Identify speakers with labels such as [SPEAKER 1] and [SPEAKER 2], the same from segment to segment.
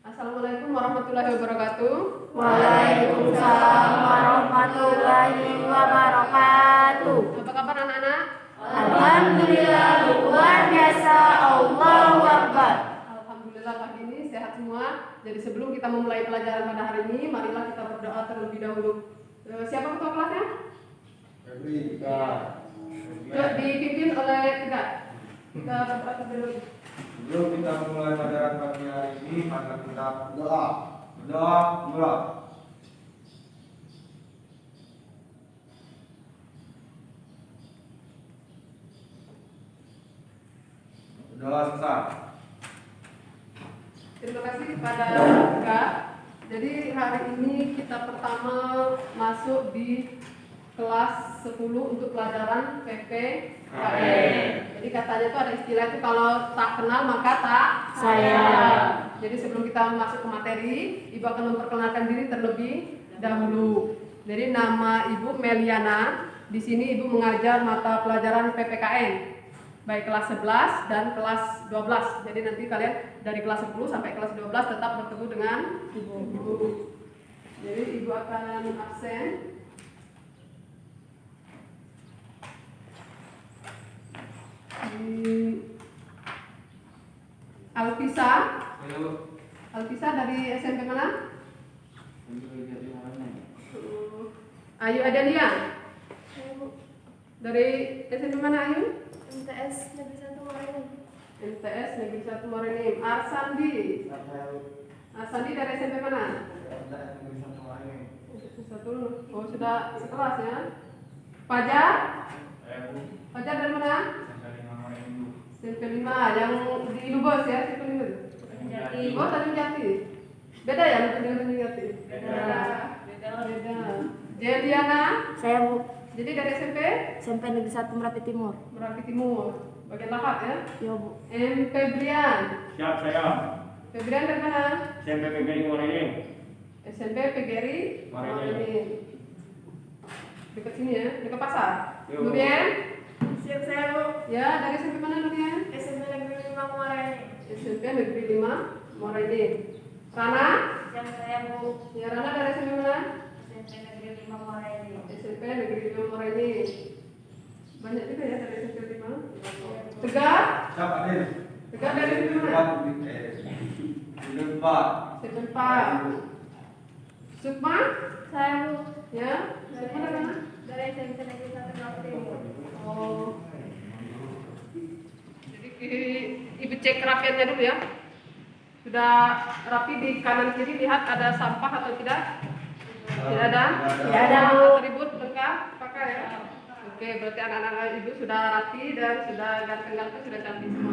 [SPEAKER 1] Assalamualaikum warahmatullahi wabarakatuh.
[SPEAKER 2] Waalaikumsalam warahmatullahi wabarakatuh.
[SPEAKER 1] Apa kabar anak-anak?
[SPEAKER 2] Alhamdulillah luar biasa. Allahu Akbar.
[SPEAKER 1] Alhamdulillah pagi ini sehat semua. Jadi sebelum kita memulai pelajaran pada hari ini, marilah kita berdoa terlebih dahulu. Siapa ketua kelasnya? Dipimpin oleh Tiga. Kita berdoa terlebih dahulu.
[SPEAKER 3] Sebelum kita memulai pelajaran pagi hari ini, mari kita berdoa. Berdoa mulai. Berdoa selesai.
[SPEAKER 1] Terima kasih kepada Tiga. Jadi hari ini kita pertama masuk di kelas 10 untuk pelajaran PPKN. Jadi katanya itu ada istilah itu kalau tak kenal maka tak sayang. Jadi sebelum kita masuk ke materi, Ibu akan memperkenalkan diri terlebih dahulu. Jadi nama Ibu Meliana. Di sini Ibu mengajar mata pelajaran PPKN, baik kelas 11 dan kelas 12. Jadi nanti kalian dari kelas 10 sampai kelas 12 tetap bertemu dengan Ibu. Jadi Ibu akan absen. Alvisa.
[SPEAKER 3] Halo.
[SPEAKER 1] Alvisa dari SMP mana? Ayu Adania. Dari SMP mana Ayu?
[SPEAKER 2] MTS Negeri 1 Morenin.
[SPEAKER 1] MTS Negeri 1 Morenin. Arsandi. Arsandi dari SMP mana? Satu. Oh sudah sekelas ya. Fajar. Fajar dari mana? SMP 5 yang di Lubos ya, SMP 5 itu?
[SPEAKER 2] Jati.
[SPEAKER 1] Oh, Tanjung Jati. Beda ya dengan Tanjung Jati?
[SPEAKER 2] Beda.
[SPEAKER 1] Jeliana,
[SPEAKER 2] Saya Bu,
[SPEAKER 1] jadi dari SMP?
[SPEAKER 2] SMP Negeri 1 Merapi Timur.
[SPEAKER 1] Merapi Timur, bagian Lahat ya?
[SPEAKER 2] Yo Bu.
[SPEAKER 1] Febrian.
[SPEAKER 4] Siap saya.
[SPEAKER 1] Febrian dari mana?
[SPEAKER 4] SMP PGRI Morenin.
[SPEAKER 1] SMP PGRI
[SPEAKER 4] Morenin.
[SPEAKER 1] Dekat sini ya, dekat pasar.
[SPEAKER 4] Yo.
[SPEAKER 1] Nurien?
[SPEAKER 2] Siap saya Bu.
[SPEAKER 1] Ya, dari SMP mana Nurien?
[SPEAKER 2] SMP Negeri 5 Morenin.
[SPEAKER 1] SMP Negeri 5 Morenin. Rana?
[SPEAKER 2] Siap saya Bu.
[SPEAKER 1] Ya, Rana dari SMP mana?
[SPEAKER 2] SMP Negeri 5 Morenin.
[SPEAKER 1] SMP Negeri 5 Morenin. Banyak juga ya dari SMP 5. Tegar?
[SPEAKER 3] Siap Adil.
[SPEAKER 1] Tegar dari SMP mana?
[SPEAKER 3] Empat.
[SPEAKER 1] SMP 4. Sukma?
[SPEAKER 2] Saya Bu.
[SPEAKER 1] Ya, Sukma dari mana?
[SPEAKER 2] Dari SMP Negeri 1 Merapi Timur.
[SPEAKER 1] Oh. Jadi Ibu cek kerapiannya dulu ya. Sudah rapi di kanan kiri, lihat ada sampah atau tidak? Tidak ada?
[SPEAKER 2] Tidak ada, Bu.
[SPEAKER 1] Atribut lengkap pakai ya. Oke, berarti anak-anak Ibu sudah rapi dan sudah ganteng-ganteng, sudah cantik semua.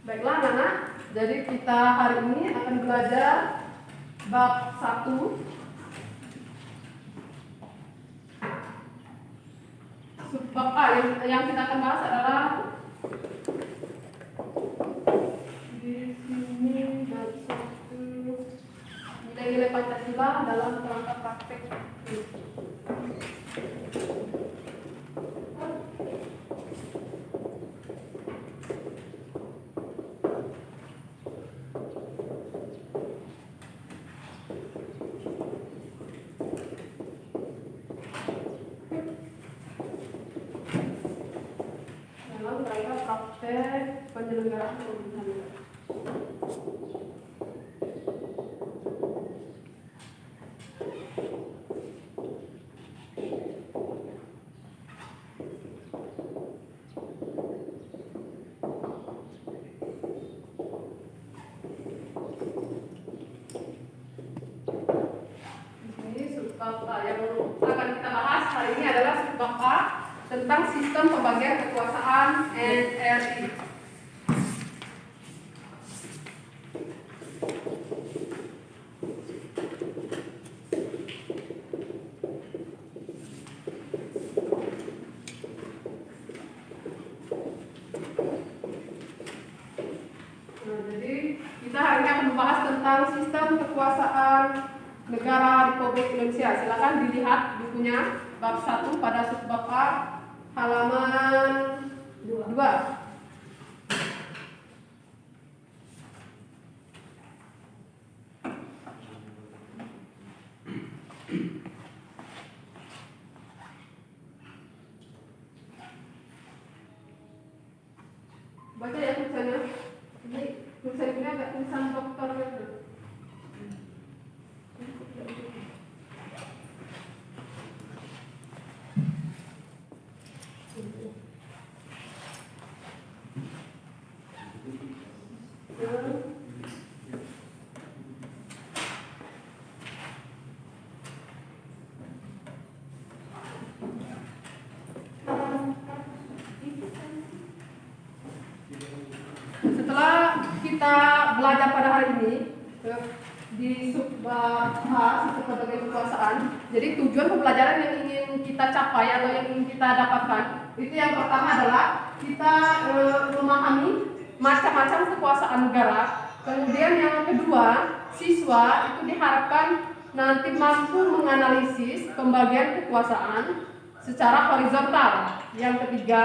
[SPEAKER 1] Baiklah anak-anak, jadi kita hari ini akan belajar bab 1. subbab A yang kita akan bahas adalah di sini bab 1 nilai-nilai Pancasila dalam kerangka praktek. Dalam rangka praktek penyelenggaraan pemerintahan negara. Ini subbab A yang akan kita bahas hari ini adalah subbab A tentang sistem pembagian kekuasaan NRI. Nah, jadi kita hari ini akan membahas tentang sistem kekuasaan negara Republik Indonesia. Silakan dilihat bukunya bab 1 pada subbab A halaman 2. Baca ya tulisannya. Ini tulisan ini agak tulisan dokter gitu. Setelah kita belajar pada hari ini di subbab A sistem pembagian kekuasaan, jadi tujuan pembelajaran yang ingin kita capai atau yang ingin kita dapatkan itu yang pertama adalah kita memahami macam-macam kekuasaan negara. Kemudian yang kedua, siswa itu diharapkan nanti mampu menganalisis pembagian kekuasaan secara horizontal. Yang ketiga,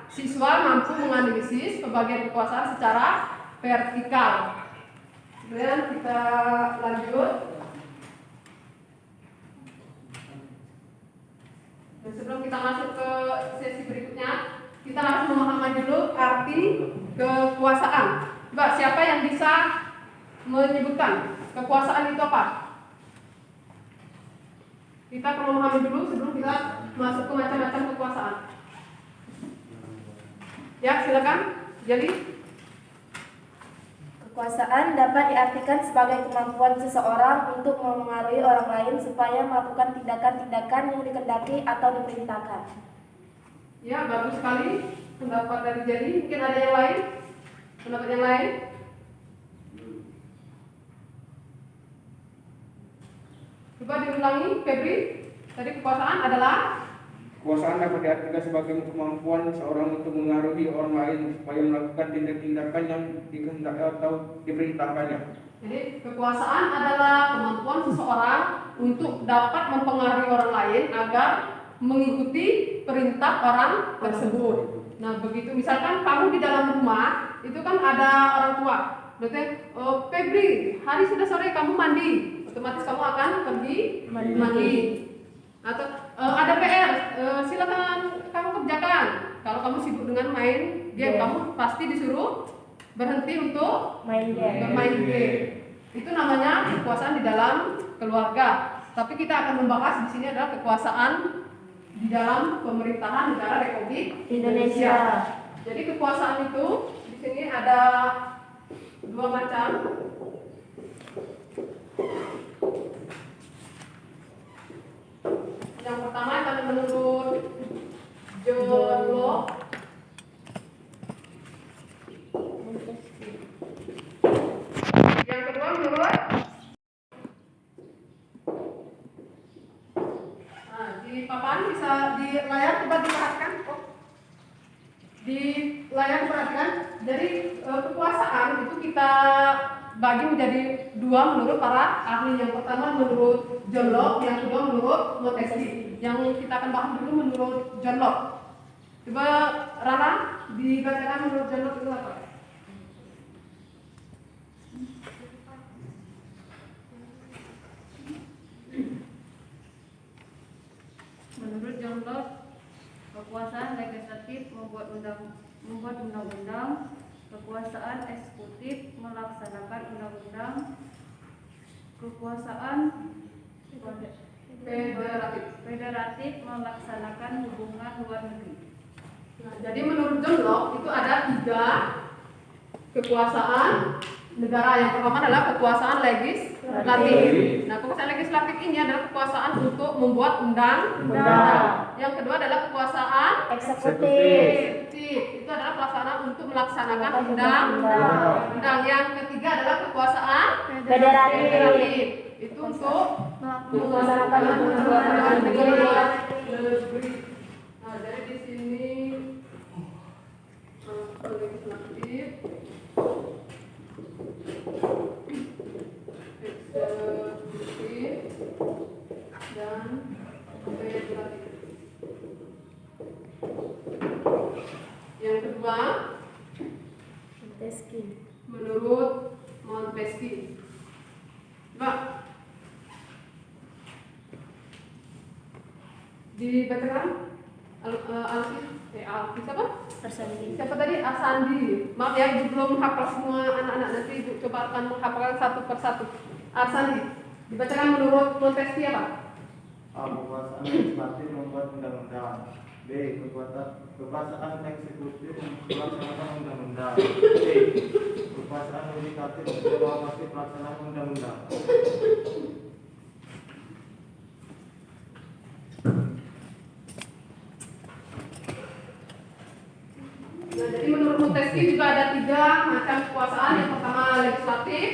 [SPEAKER 1] siswa mampu menganalisis pembagian kekuasaan secara vertikal. Kemudian kita lanjut. Dan sebelum kita masuk ke sesi berikutnya, kita harus memahami dulu arti kekuasaan. Mbak, siapa yang bisa menyebutkan kekuasaan itu apa? Kita perlu memahami dulu sebelum kita masuk ke macam-macam kekuasaan. Ya, silakan. Jadi,
[SPEAKER 2] Kekuasaan dapat diartikan sebagai kemampuan seseorang untuk memengaruhi orang lain supaya melakukan tindakan-tindakan yang dikehendaki atau diperintahkan.
[SPEAKER 1] ya bagus sekali pendapat dari Jerry. Mungkin ada yang lain? Pendapat yang lain? Coba diulangi, Febri. Tadi kekuasaan adalah
[SPEAKER 3] Kekuasaan dapat diartikan sebagai kemampuan seorang untuk mengaruhi orang lain supaya melakukan tindakan yang dikehendaki atau diperintahkannya.
[SPEAKER 1] Jadi kekuasaan adalah kemampuan seseorang untuk dapat mempengaruhi orang lain agar mengikuti perintah orang tersebut. Nah, begitu misalkan kamu di dalam rumah, itu kan ada orang tua. Berarti, Febri, hari sudah sore kamu mandi, otomatis kamu akan pergi mandi. Atau ada PR, silakan kamu kerjakan. Kalau kamu sibuk dengan main game, kamu pasti disuruh berhenti untuk bermain game. Itu namanya kekuasaan di dalam keluarga. Tapi kita akan membahas di sini adalah kekuasaan di dalam pemerintahan negara Republik Indonesia. Jadi kekuasaan itu di sini ada dua macam. Yang pertama adalah menurut John Locke. Yang kedua menurut di papan bisa di layar coba diperhatikan. Di layar diperhatikan. Jadi kekuasaan itu kita bagi menjadi dua menurut para ahli. Yang pertama menurut John Locke, yang kedua menurut Montesquieu. Yang kita akan bahas dulu menurut John Locke. Coba Rana dibacakan menurut John Locke itu apa?
[SPEAKER 5] Menurut John Locke, kekuasaan legislatif membuat undang-undang, kekuasaan eksekutif melaksanakan undang-undang, kekuasaan federatif melaksanakan hubungan luar negeri.
[SPEAKER 1] Nah, jadi menurut John Locke itu ada 3 kekuasaan negara. Yang pertama adalah kekuasaan legislatif. Nah, kekuasaan legislatif ini adalah kekuasaan untuk membuat undang-undang. Yang kedua adalah kekuasaan
[SPEAKER 2] Eksekutif.
[SPEAKER 1] Itu adalah pelaksanaan untuk melaksanakan undang-undang. Yang ketiga adalah kekuasaan federatif. Itu untuk
[SPEAKER 2] Melaksanakan
[SPEAKER 1] undang-undang
[SPEAKER 2] undang-undang
[SPEAKER 1] negeri. Nah, jadi di sini legislatif, eksekutif, dan federatif. Yang kedua menurut Montesquieu. Coba dibacakan Alfi siapa? Siapa tadi? Asandi. Maaf ya, Ibu belum hafal semua anak-anak, nanti Ibu coba akan menghafalkan satu persatu. Asandi. Dibacakan menurut Montesquieu apa?
[SPEAKER 6] A. Kekuasaan legislatif membuat undang-undang. B. Kekuasaan eksekutif melaksanakan undang-undang. C. Kekuasaan yudikatif mengawasi pelaksanaan undang-undang.
[SPEAKER 1] Nah, jadi menurut Montesquieu juga ada 3 macam kekuasaan. Yang pertama legislatif,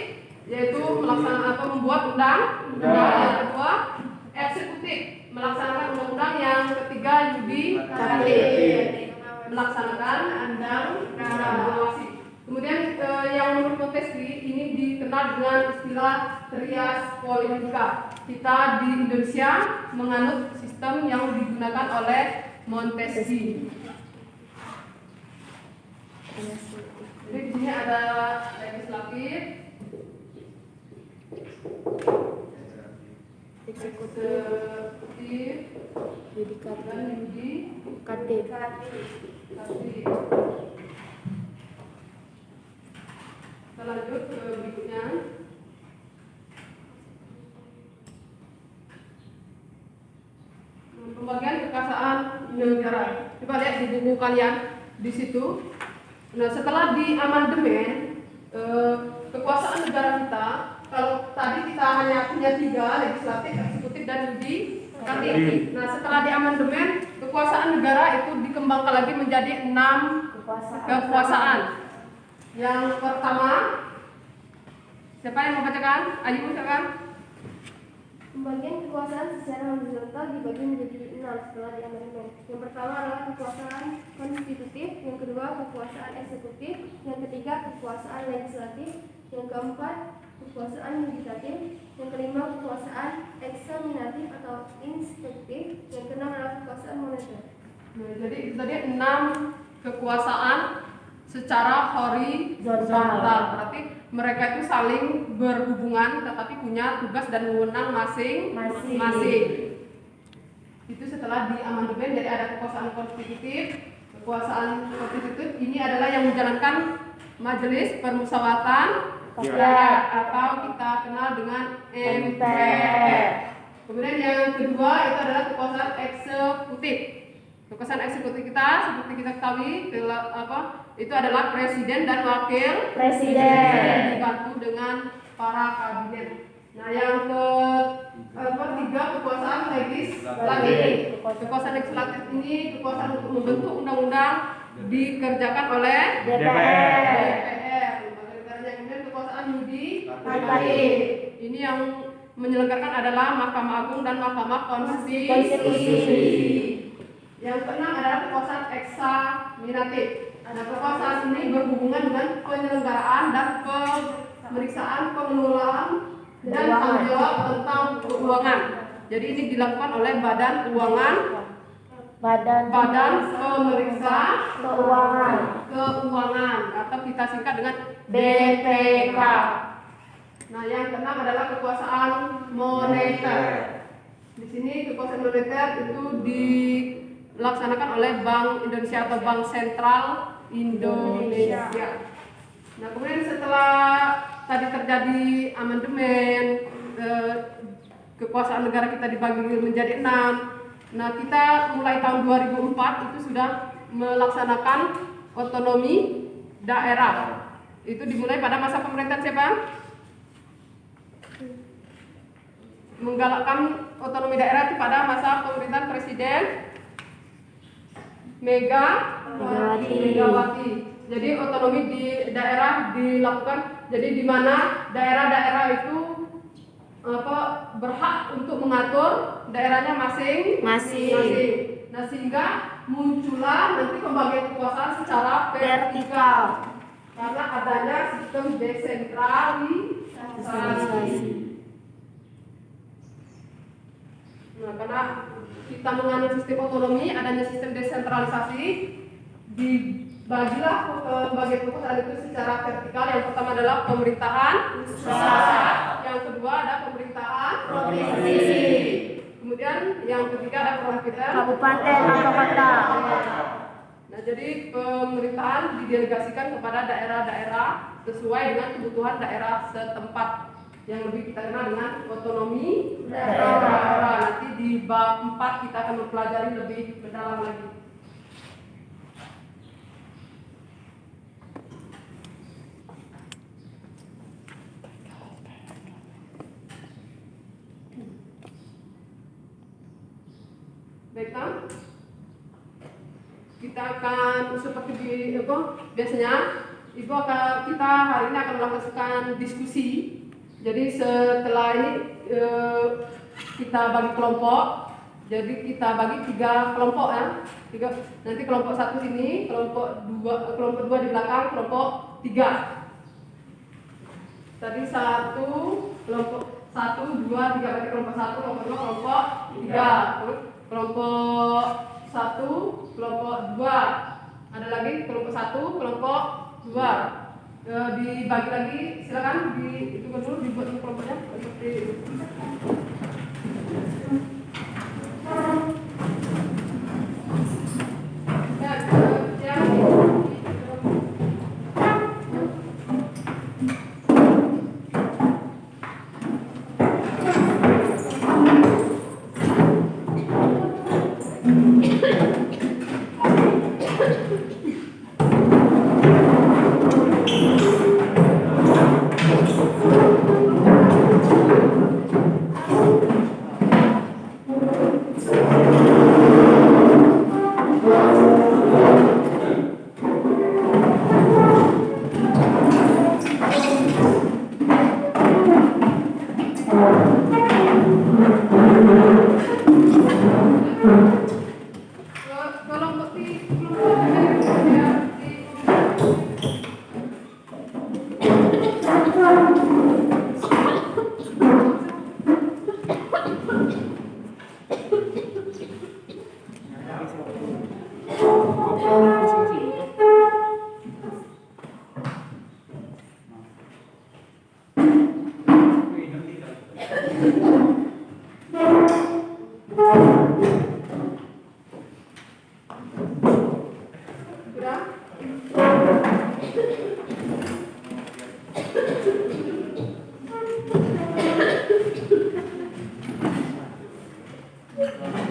[SPEAKER 1] yaitu melaksanakan membuat undang-undang. Yang kedua eksekutif, melaksanakan undang-undang. Yang ketiga yudikatif, melaksanakan undang-undang. Kemudian yang menurut Montesquieu ini dikenal dengan istilah trias politika. Kita di Indonesia menganut sistem yang digunakan oleh Montesquieu. Jadi di sini ada legislatif, eksekutif, dan yudikatif. Kita lanjut ke berikutnya. Pembagian kekuasaan negara. Coba lihat di buku kalian di situ. Nah, setelah di amandemen kekuasaan negara kita, kalau tadi kita hanya punya 3, legislatif, eksekutif, dan yudikatif. Nah, setelah di amandemen kekuasaan negara itu dikembangkan lagi menjadi 6 kekuasaan. Yang pertama, siapa yang membacakan? Ayu bacakan.
[SPEAKER 2] Pembagian kekuasaan secara horizontal dibagi menjadi 6 setelah diamandemen. Yang pertama adalah kekuasaan konstitutif, yang kedua kekuasaan eksekutif, yang ketiga kekuasaan legislatif, yang keempat kekuasaan yudikatif, yang kelima kekuasaan eksaminatif atau inspektif, yang keenam adalah kekuasaan moneter.
[SPEAKER 1] Nah, jadi itu tadi 6 kekuasaan secara horizontal. Berarti mereka itu saling berhubungan tetapi punya tugas dan wewenang masing-masing. Itu setelah di amandemen, jadi ada kekuasaan konstitutif. Kekuasaan konstitutif ini adalah yang menjalankan Majelis Permusyawaratan Rakyat atau kita kenal dengan MPR. Kemudian yang kedua itu adalah kekuasaan eksekutif. Kekuasaan eksekutif kita seperti kita ketahui itu adalah presiden dan wakil presiden dibantu dengan para kabinet. Nah, yang ketiga kekuasaan legislatif. Kekuasaan legislatif ini kekuasaan untuk membentuk undang-undang dikerjakan oleh DPR. Kemudian kekuasaan yudikatif. Ini yang menyelenggarakan adalah Mahkamah Agung dan Mahkamah Konstitusi. Yang keenam adalah kekuasaan eksaminatif. Nah, kekuasaan ini berhubungan dengan penyelenggaraan dan pemeriksaan pengelolaan dan tanggung jawab tentang keuangan. Jadi ini dilakukan oleh Badan Keuangan, Badan Pemeriksa Keuangan atau kita singkat dengan BPK. Nah, yang keenam adalah kekuasaan moneter. Di sini kekuasaan moneter itu dilaksanakan oleh Bank Indonesia atau Bank Sentral Indonesia. Nah, kemudian setelah tadi terjadi amandemen, kekuasaan negara kita dibagi menjadi 6. Nah, kita mulai tahun 2004 itu sudah melaksanakan otonomi daerah. Itu dimulai pada masa pemerintahan siapa? Menggalakkan otonomi daerah itu pada masa pemerintahan Presiden Megawati. Jadi otonomi di daerah dilakukan. Jadi di mana daerah-daerah itu berhak untuk mengatur daerahnya masing-masing. Nah, sehingga muncullah nanti pembagian kekuasaan secara vertikal karena adanya sistem desentralisasi. Nah, karena kita menganut sistem otonomi, adanya sistem desentralisasi, dibagilah pembagian kekuasaan itu secara vertikal. Yang pertama adalah pemerintahan pusat, yang kedua ada pemerintahan provinsi, kemudian yang ketiga ada kabupaten atau kota. Nah, jadi pemerintahan didelegasikan kepada daerah-daerah sesuai dengan kebutuhan daerah setempat, yang lebih kita kenal dengan otonomi daerah. Nanti di bab 4 kita akan mempelajari lebih mendalam lagi. Baiklah, kita akan seperti biasanya kita hari ini akan melakukan diskusi. Jadi setelah ini kita bagi kelompok. Jadi kita bagi 3 kelompok ya. Nanti kelompok 1 sini, kelompok 2 di belakang, kelompok 3. Tadi 1, kelompok 1, 2, 3, berarti kelompok 1, kelompok 2, kelompok 3. Kelompok 1, kelompok 2. Ada lagi kelompok 1, kelompok 2. Dibagi lagi, silakan itu dulu dibuat kelompoknya seperti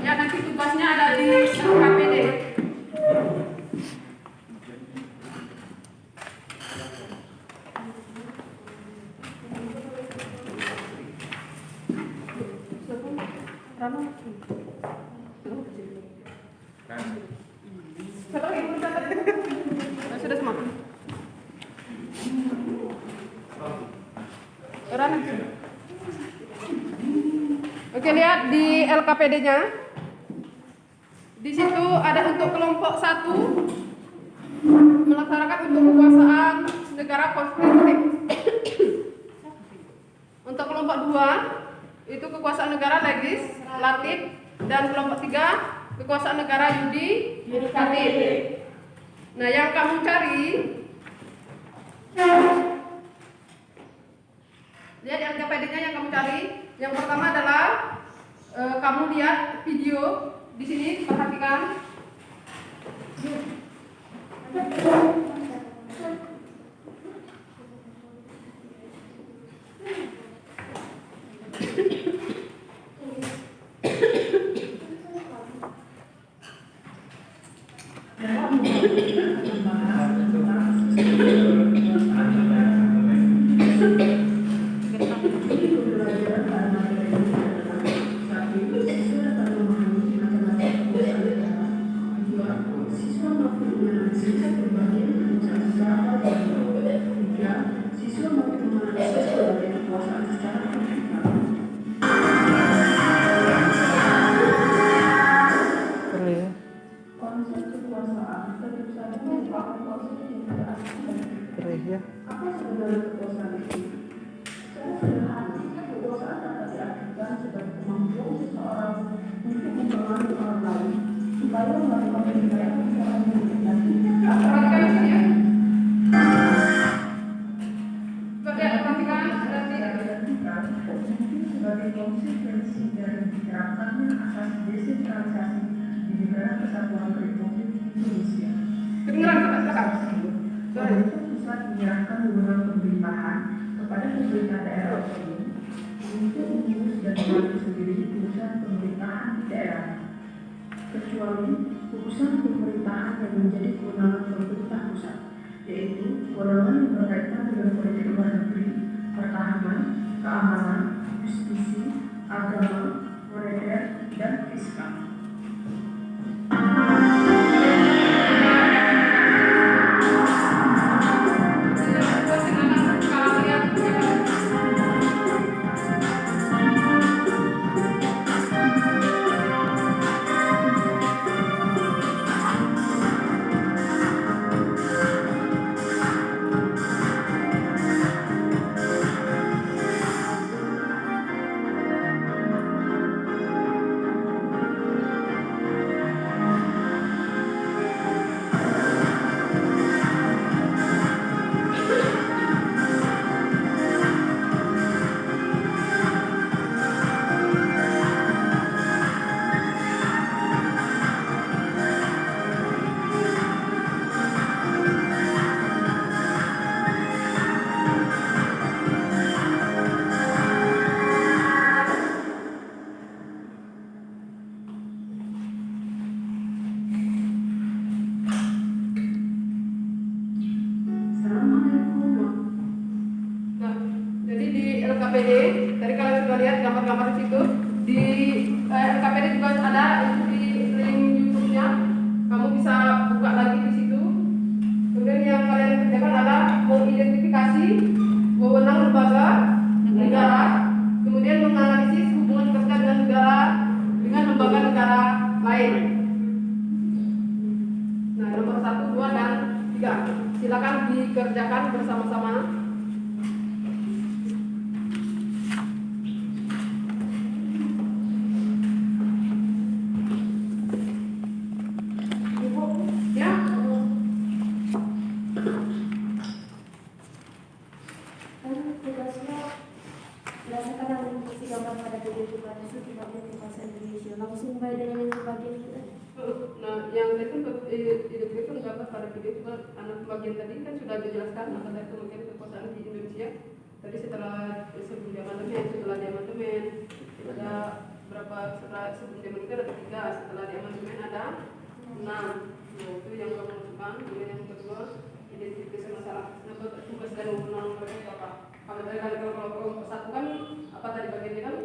[SPEAKER 1] ya, nanti tugasnya ada di LKPD. Sudah semua. Oke, lihat di LKPD-nya. Di sini situ ada untuk kelompok 1 melaksanakan untuk kekuasaan negara konstitutif. Untuk kelompok 2 itu kekuasaan negara legislatif, dan kelompok 3 kekuasaan negara yudikatif. Nah, yang kamu cari, lihat LKPD-nya yang kamu cari. Yang pertama adalah kamu lihat video di sini, perhatikan.
[SPEAKER 7] Sebagai konsekuensi dari diterapkannya asas desentralisasi di negara kesatuan Republik Indonesia.
[SPEAKER 1] Kedengeran kakak?
[SPEAKER 7] Pemerintah pusat menyerahkan wewenang pemerintahan kepada pemerintah daerah otonom untuk mengurus dan mengatur sendiri urusan pemerintahan di daerah, kecuali urusan pemerintahan yang menjadi kewenangan pemerintah pusat, yaitu kewenangan yang berkaitan dengan politik luar negeri, pertahanan, keamanan, justisi, agama, moneter, dan fiskal.
[SPEAKER 1] LKPD, tadi kalian sudah lihat gambar-gambar di situ. Di LKPD juga ada itu di link YouTube-nya. Kamu bisa buka lagi di situ. Kemudian yang kalian kerjakan adalah mengidentifikasi wewenang lembaga negara, kemudian menganalisis hubungan kerja dengan negara dengan lembaga negara lain. Nah, nomor 1, 2, dan 3. Silakan dikerjakan bersama-sama. Bagian tadi kan sudah dijelaskan apa tadi kemungkinan kekuasaan di Indonesia. Tadi sebelum amandemen, setelah di amandemen ada berapa, sebelum di amandemen ada 3, setelah di amandemen ada 6. Nah, itu yang kamu masukkan. Kemudian yang kedua, identifikasi masalah. Nah, tugas dan wewenang mereka apa? Kalau tadi kalau kelompok 1 kan apa tadi bagiannya kan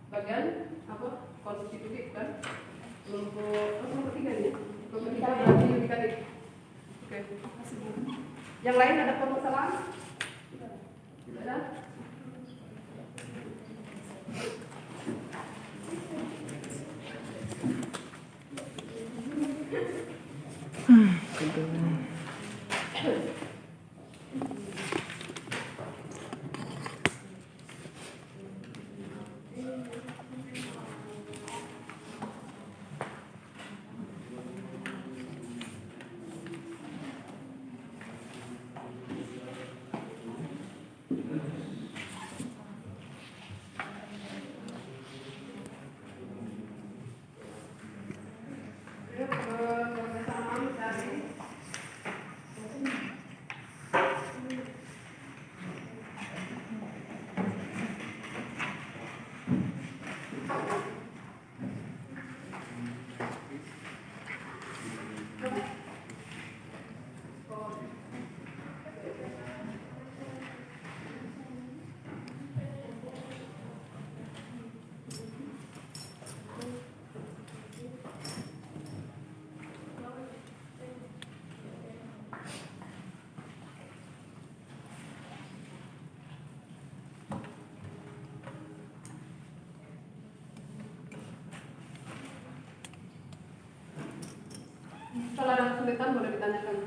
[SPEAKER 1] bagian apa konstitutif kan? Kelompok 3 nih. Kelompok 3 berarti yudikatif. Oke, yang lain ada permasalahan? Tidak ada? Kebersamaan dari kalau ada kesulitan boleh ditanyakan.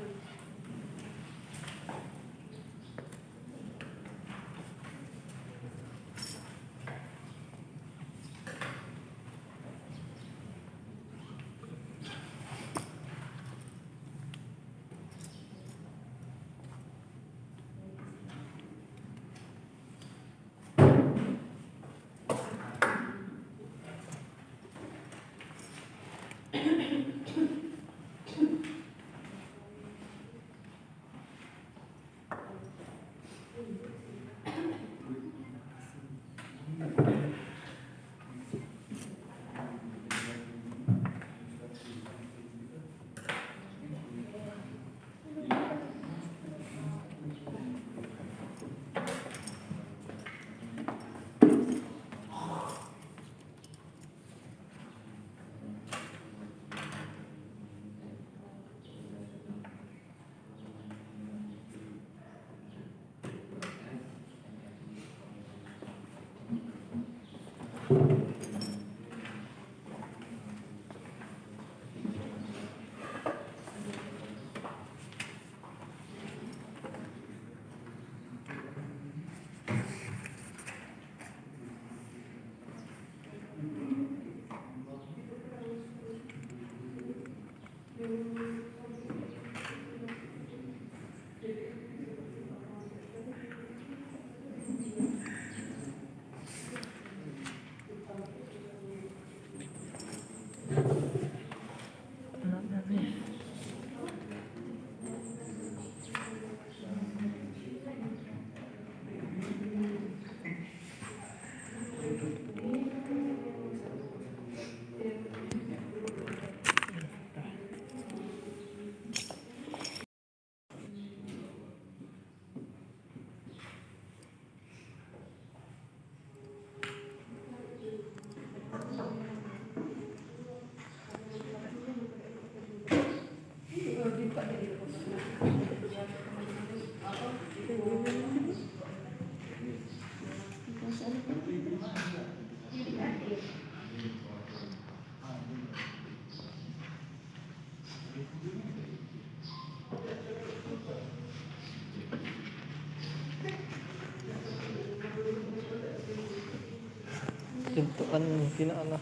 [SPEAKER 8] Tentukan pinaala.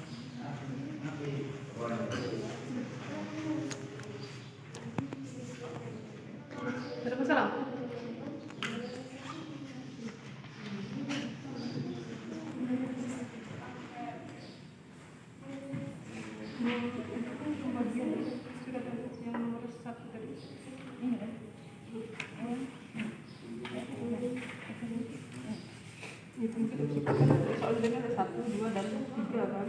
[SPEAKER 1] Ada masalah? Yang nomor 1 tadi. Ya mungkin soalnya ada 1, 2 dan 3 kan.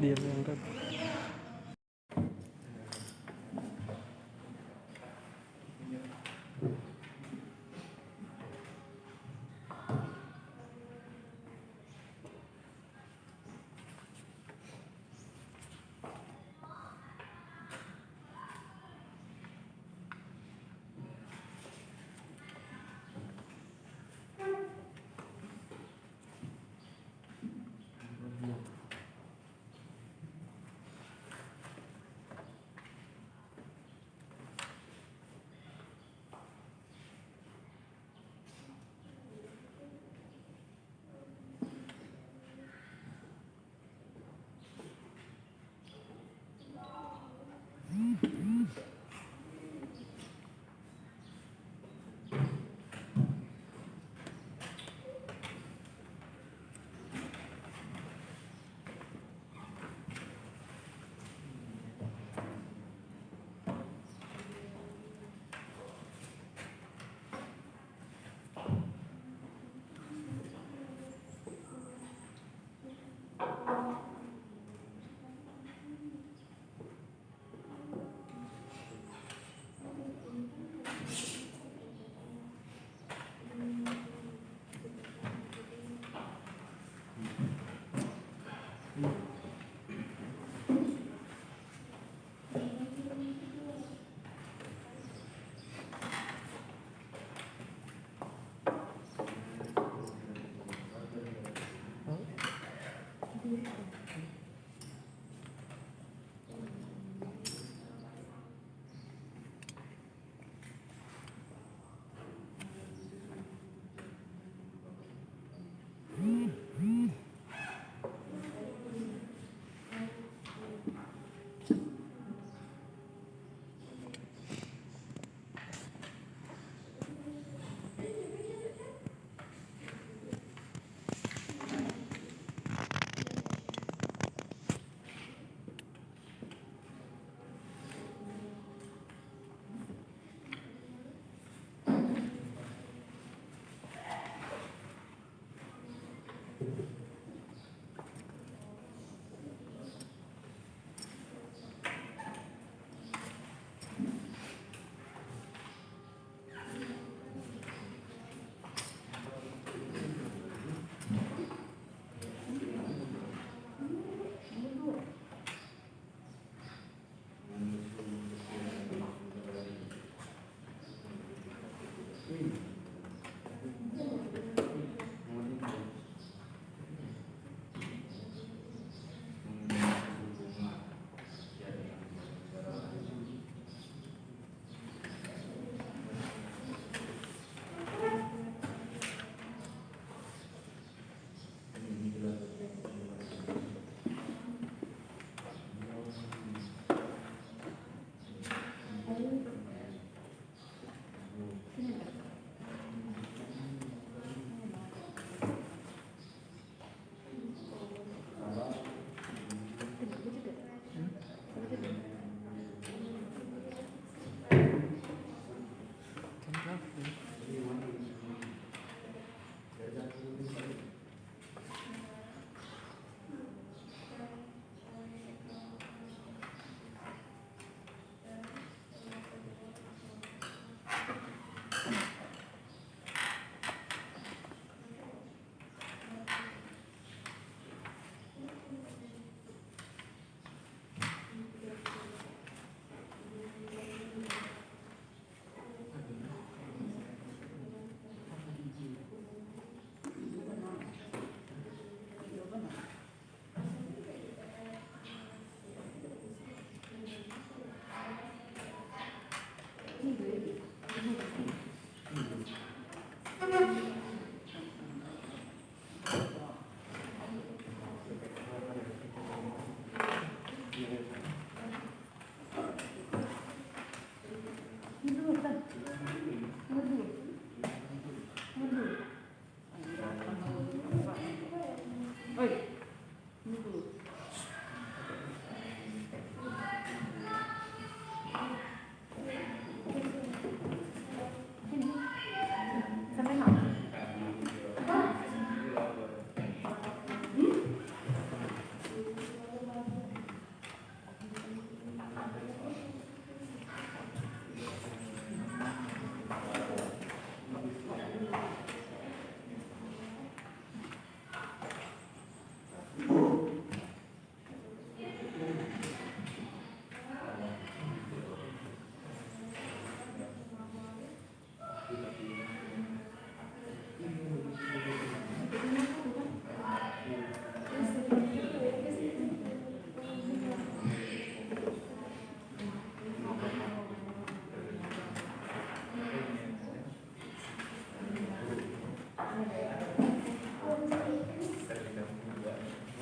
[SPEAKER 8] Dia berangkat.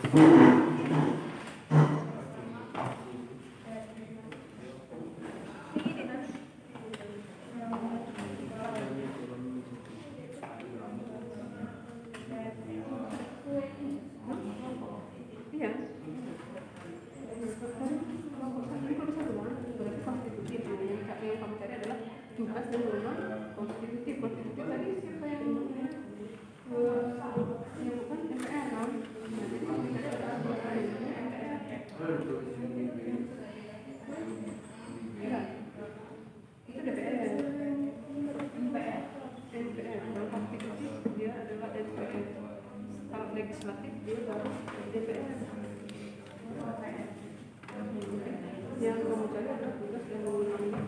[SPEAKER 1] Iya. Berarti konstitutif. Yang kamu cari adalah tugas dan wewenang konstitutif. Konstitutif tadi siapa yang bukan MPR kan? Nah, jadi yang dicari adalah MPR. Iya. Itu DPR. MPR. Kalau konstitutif dia adalah MPR. Kalau legislatif dia adalah DPR. Yang kamu cari adalah tugas dan wewenang.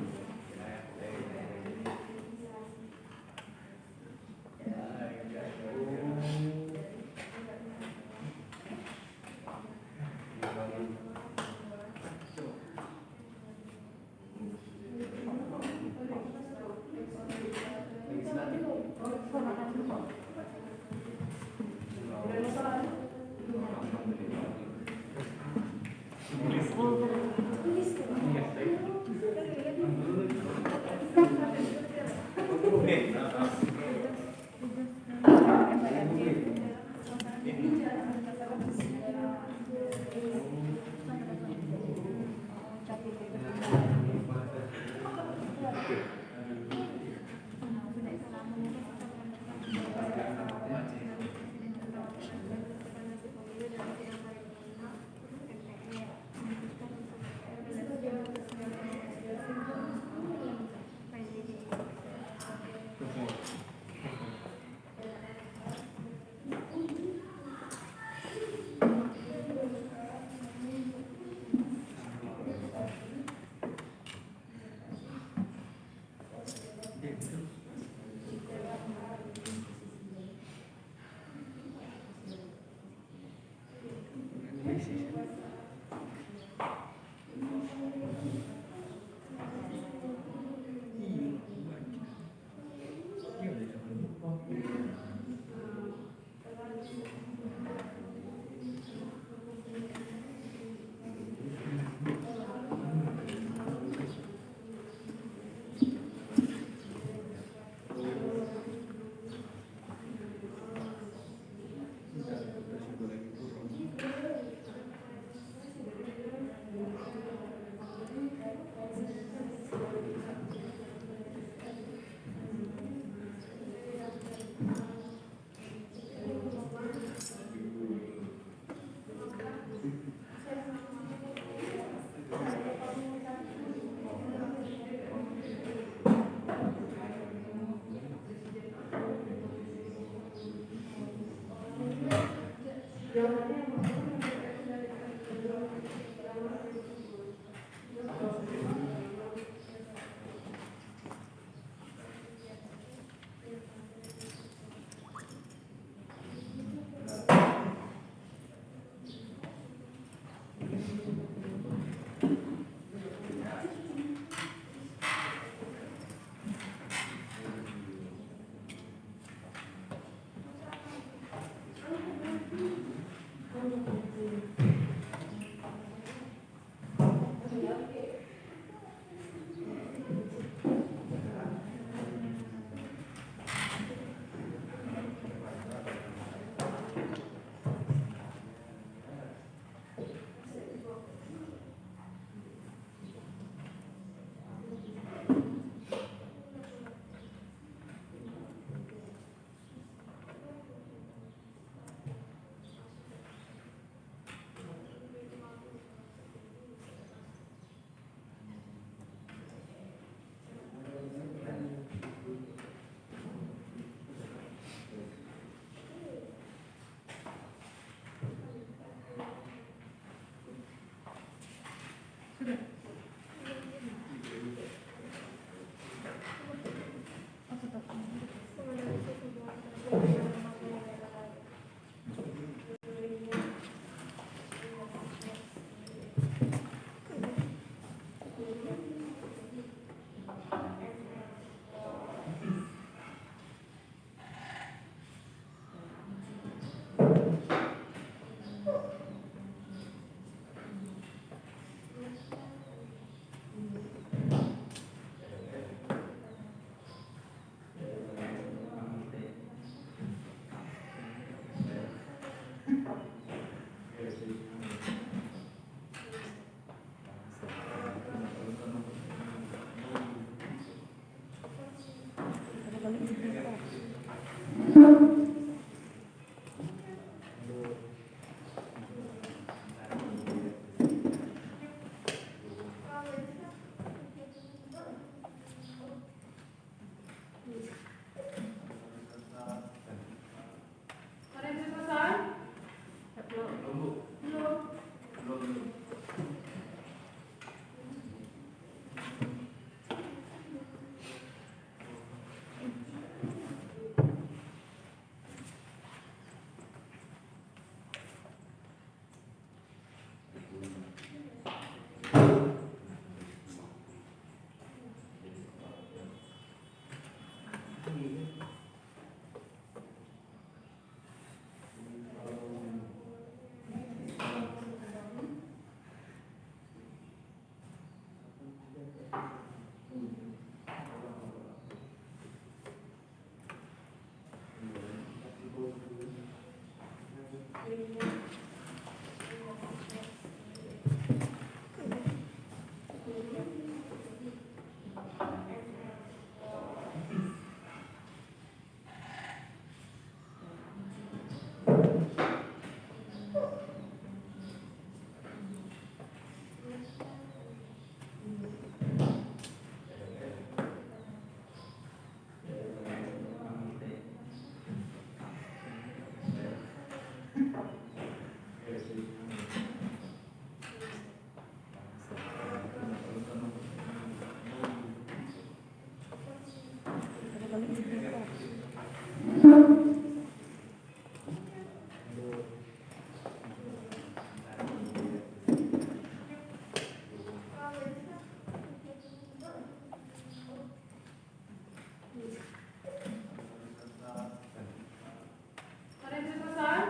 [SPEAKER 1] Ada yang selesai?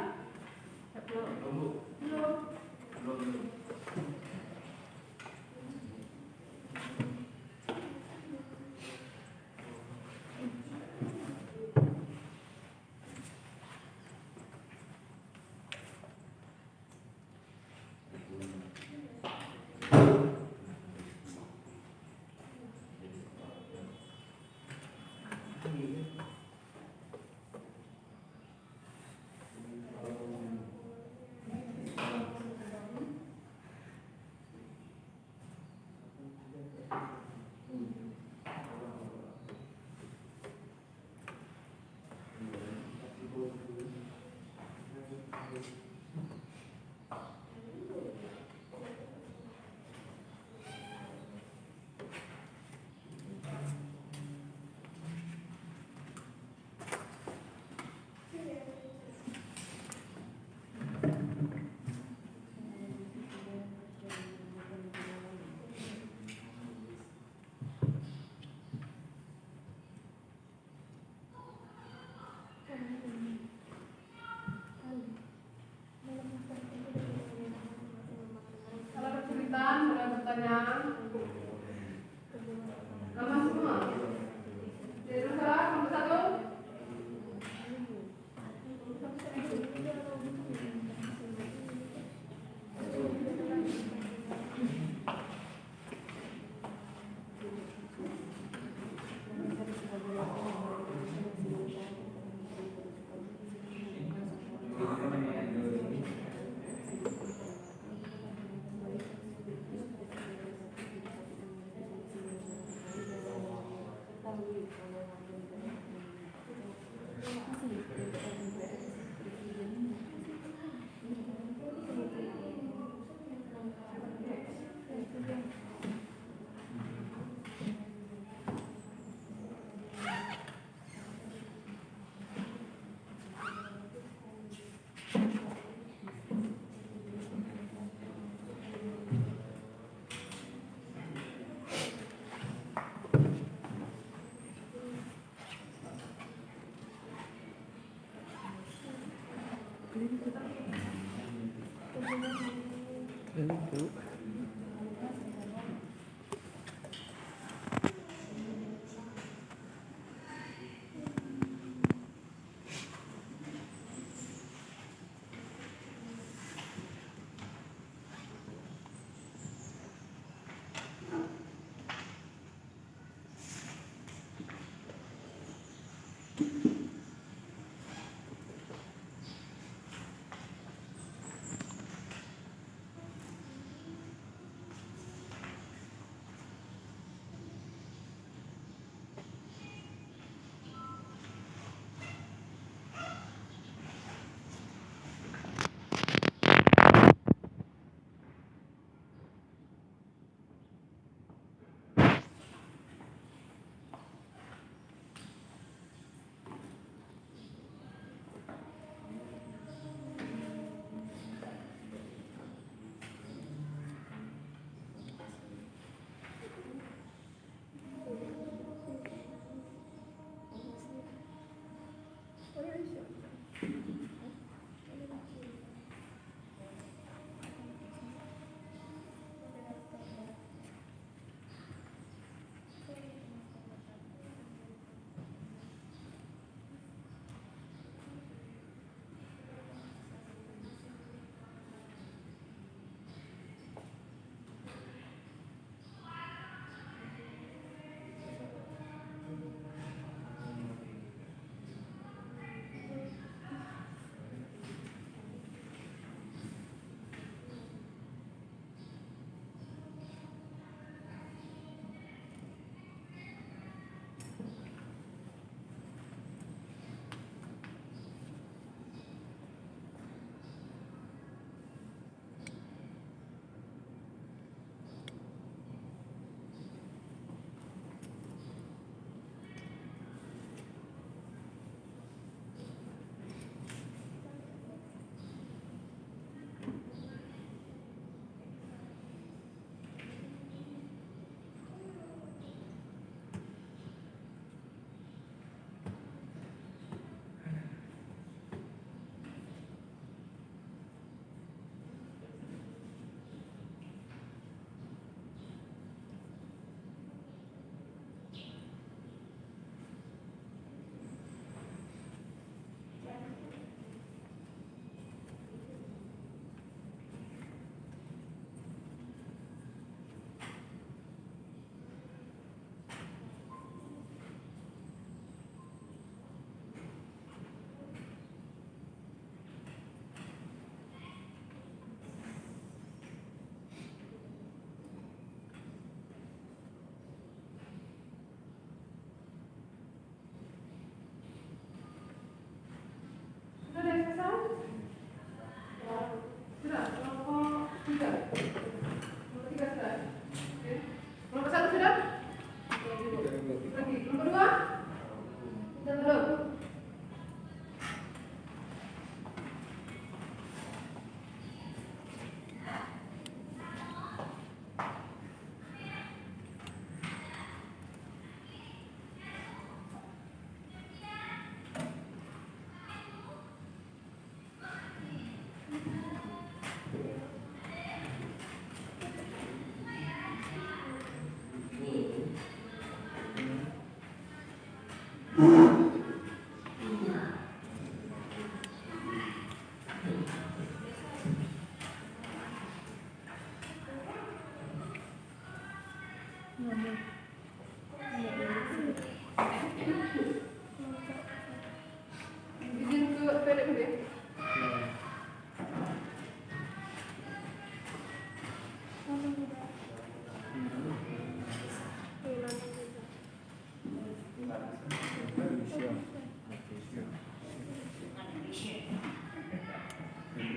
[SPEAKER 1] Kalau ada kesulitan, boleh bertanya. Nama semua. Jadi salah, nomor 1.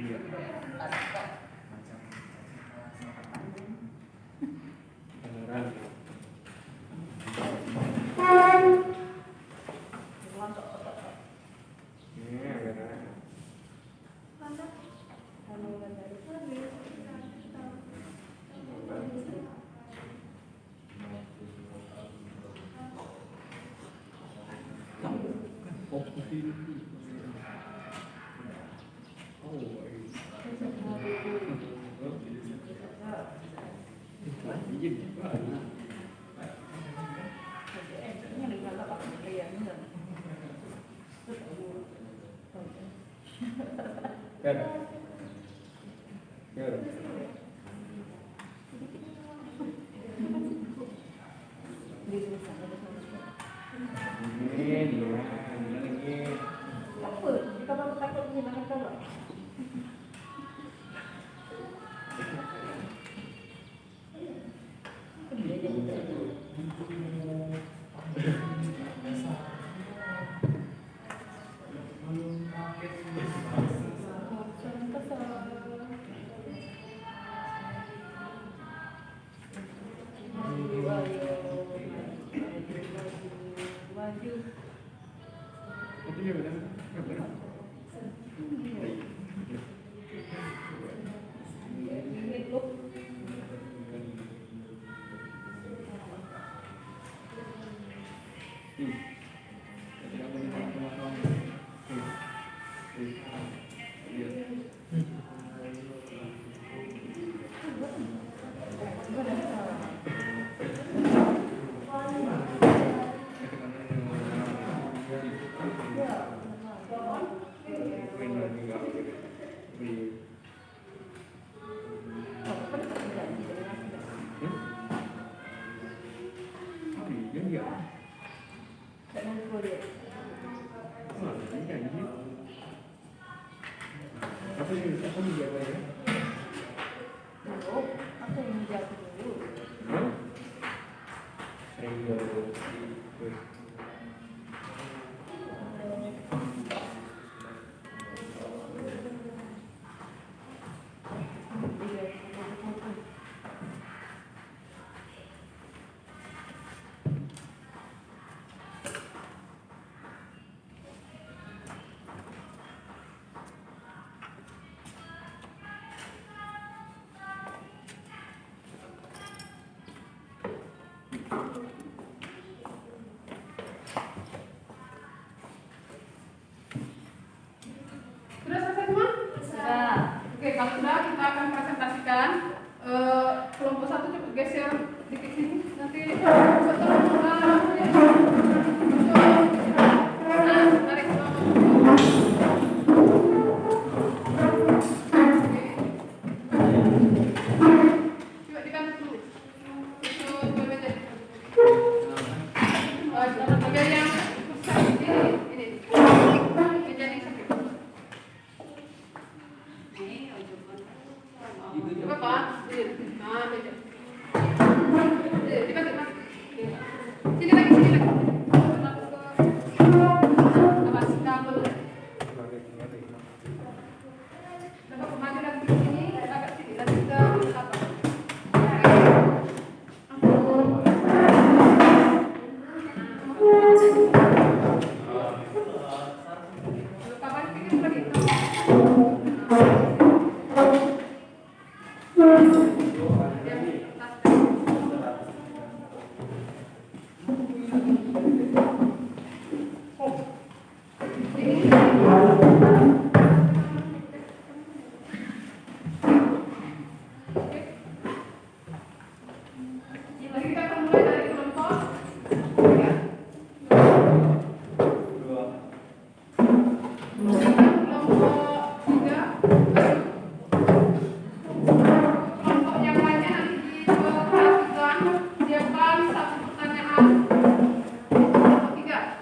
[SPEAKER 3] Iya. Beneran. Iya, beneran. Kan? Ya. Ini lagi.
[SPEAKER 5] Apa? Kita baru takut gimana kalau?
[SPEAKER 3] Itu dia benar. Apa yang dijaga ya?
[SPEAKER 5] Apa yang menjadi dulu?
[SPEAKER 1] Sudah selesai semua?
[SPEAKER 5] Sudah.
[SPEAKER 1] Oke, kalau sudah kita akan presentasikan. Kelompok 1 coba geser dikit sini. Nanti tarik. Coba dibantu dulu. Itu meja. Bagian yang ini. Meja yang sakit. Coba Pak, nah meja. Dibalik Mas. Sini lagi. Awas kabel. Coba kemana lagi ke sini, agak sini, nanti kita apa? Kalau kapan pikir begitu? Lagi kita akan mulai dari kelompok 3. Kelompok yang lainnya nanti diperhatikan, siapkan satu pertanyaan. Kelompok 3.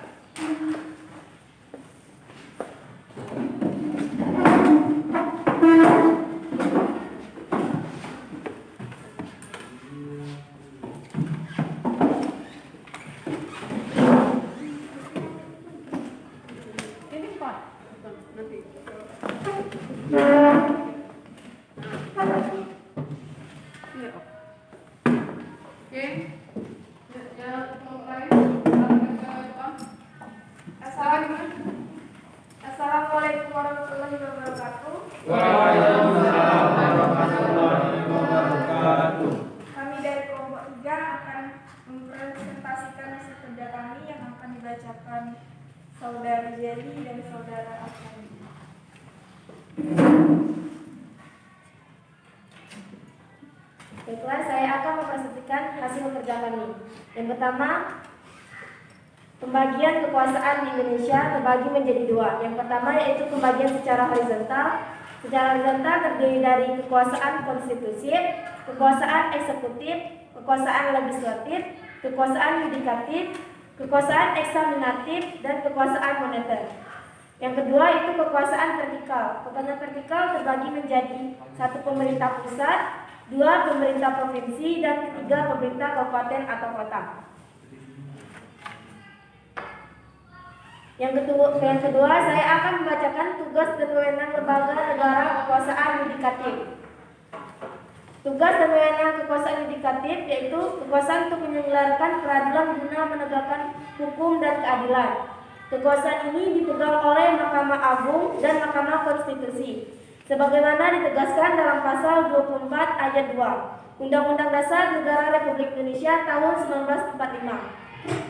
[SPEAKER 5] Ini Pak.
[SPEAKER 1] Nanti.
[SPEAKER 2] saudara Asani. Baiklah, saya akan mempresentasikan hasil kerja kami. Yang pertama, pembagian kekuasaan di Indonesia terbagi menjadi dua. Yang pertama yaitu pembagian secara horizontal. Secara horizontal terdiri dari kekuasaan konstitusi, kekuasaan eksekutif, kekuasaan legislatif, kekuasaan yudikatif, kekuasaan eksaminatif, dan kekuasaan moneter. Yang kedua itu kekuasaan vertikal. Kekuasaan vertikal terbagi menjadi satu pemerintah pusat, dua pemerintah provinsi, dan ketiga pemerintah kabupaten atau kota. Yang kedua, saya akan membacakan tugas dan wewenang lembaga negara kekuasaan yudikatif. Tugas dan wewenang kekuasaan yudikatif yaitu kekuasaan untuk menyelenggarakan peradilan guna menegakkan hukum dan keadilan. Kekuasaan ini dipegang oleh Mahkamah Agung dan Mahkamah Konstitusi, sebagaimana ditegaskan dalam pasal 24 ayat 2 Undang-Undang Dasar Negara Republik Indonesia tahun 1945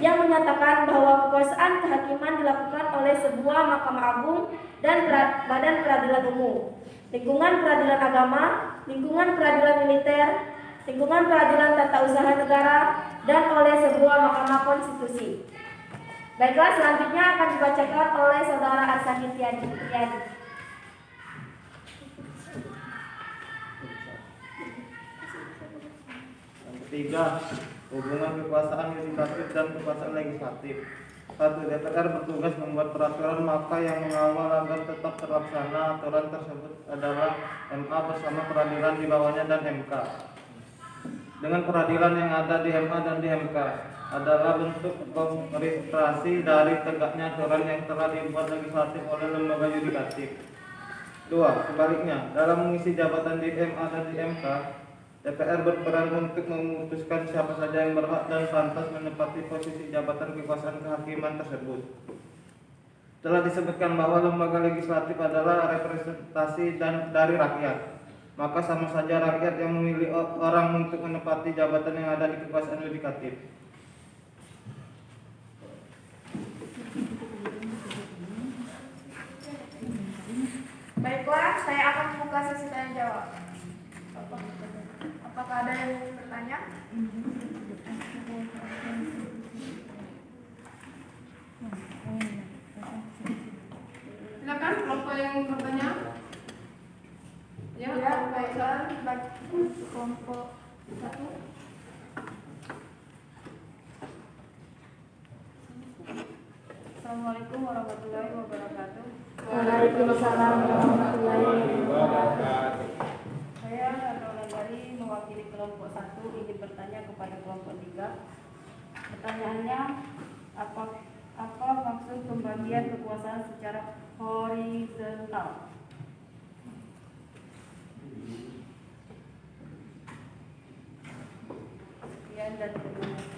[SPEAKER 2] yang menyatakan bahwa kekuasaan kehakiman dilakukan oleh sebuah Mahkamah Agung dan Badan Peradilan Umum, lingkungan peradilan agama, lingkungan peradilan militer, lingkungan peradilan tata usaha negara, dan oleh sebuah Mahkamah Konstitusi. Baiklah, selanjutnya akan dibacakan oleh Saudara Arsani Tiadi.
[SPEAKER 6] Yang ketiga, hubungan kekuasaan yudikatif dan kekuasaan legislatif. 1. DPR bertugas membuat peraturan, maka yang mengawal agar tetap terlaksana aturan tersebut adalah MA bersama peradilan di bawahnya dan MK. Dengan peradilan yang ada di MA dan di MK adalah bentuk konkretisasi dari tegaknya aturan yang telah dibuat legislatif oleh lembaga yudikatif. 2. Sebaliknya, dalam mengisi jabatan di MA dan di MK, DPR berperan untuk memutuskan siapa saja yang berhak dan pantas menempati posisi jabatan kekuasaan kehakiman tersebut. Telah disebutkan bahwa lembaga legislatif adalah representasi dari rakyat, maka sama saja rakyat yang memilih orang untuk menempati jabatan yang ada di kekuasaan yudikatif.
[SPEAKER 2] Baiklah, saya akan membuka sesi tanya jawab. Apakah ada yang ingin bertanya?
[SPEAKER 1] Silakan kelompok yang ingin bertanya. Ya,
[SPEAKER 2] Baiklah, kelompok 1.
[SPEAKER 5] Assalamualaikum warahmatullahi wabarakatuh.
[SPEAKER 2] Waalaikumsalam warahmatullahi wabarakatuh.
[SPEAKER 5] Saya Nurul Dari mewakili kelompok 1 ingin bertanya kepada kelompok 3. Pertanyaannya, apa maksud pembagian kekuasaan secara horizontal? Sekian dan terima kasih.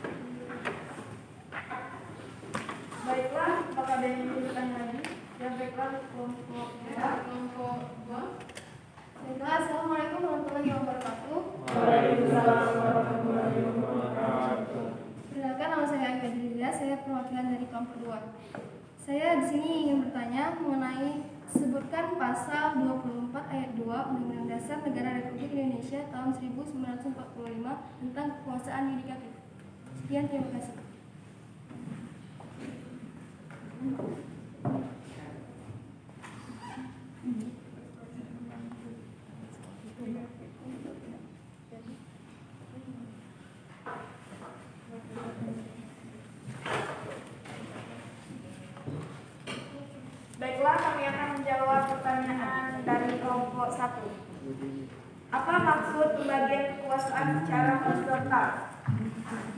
[SPEAKER 2] Baiklah, apakah ada yang ingin bertanya lagi? Ya, baiklah, kelompok
[SPEAKER 1] kelompok 2.
[SPEAKER 2] Baiklah, assalamualaikum warahmatullahi wabarakatuh.
[SPEAKER 5] Waalaikumsalam warahmatullahi wabarakatuh.
[SPEAKER 2] Perkenalkan, nama saya Aika Dirilia, saya perwakilan dari kelompok 2. Saya di sini ingin bertanya mengenai sebutkan pasal 24 ayat 2 Undang-Undang Dasar Negara Republik Indonesia tahun 1945 tentang kekuasaan yudikatif. Sekian, terima kasih. Baiklah, kami akan menjawab pertanyaan dari kelompok 1. Apa maksud pembagian kekuasaan secara horizontal?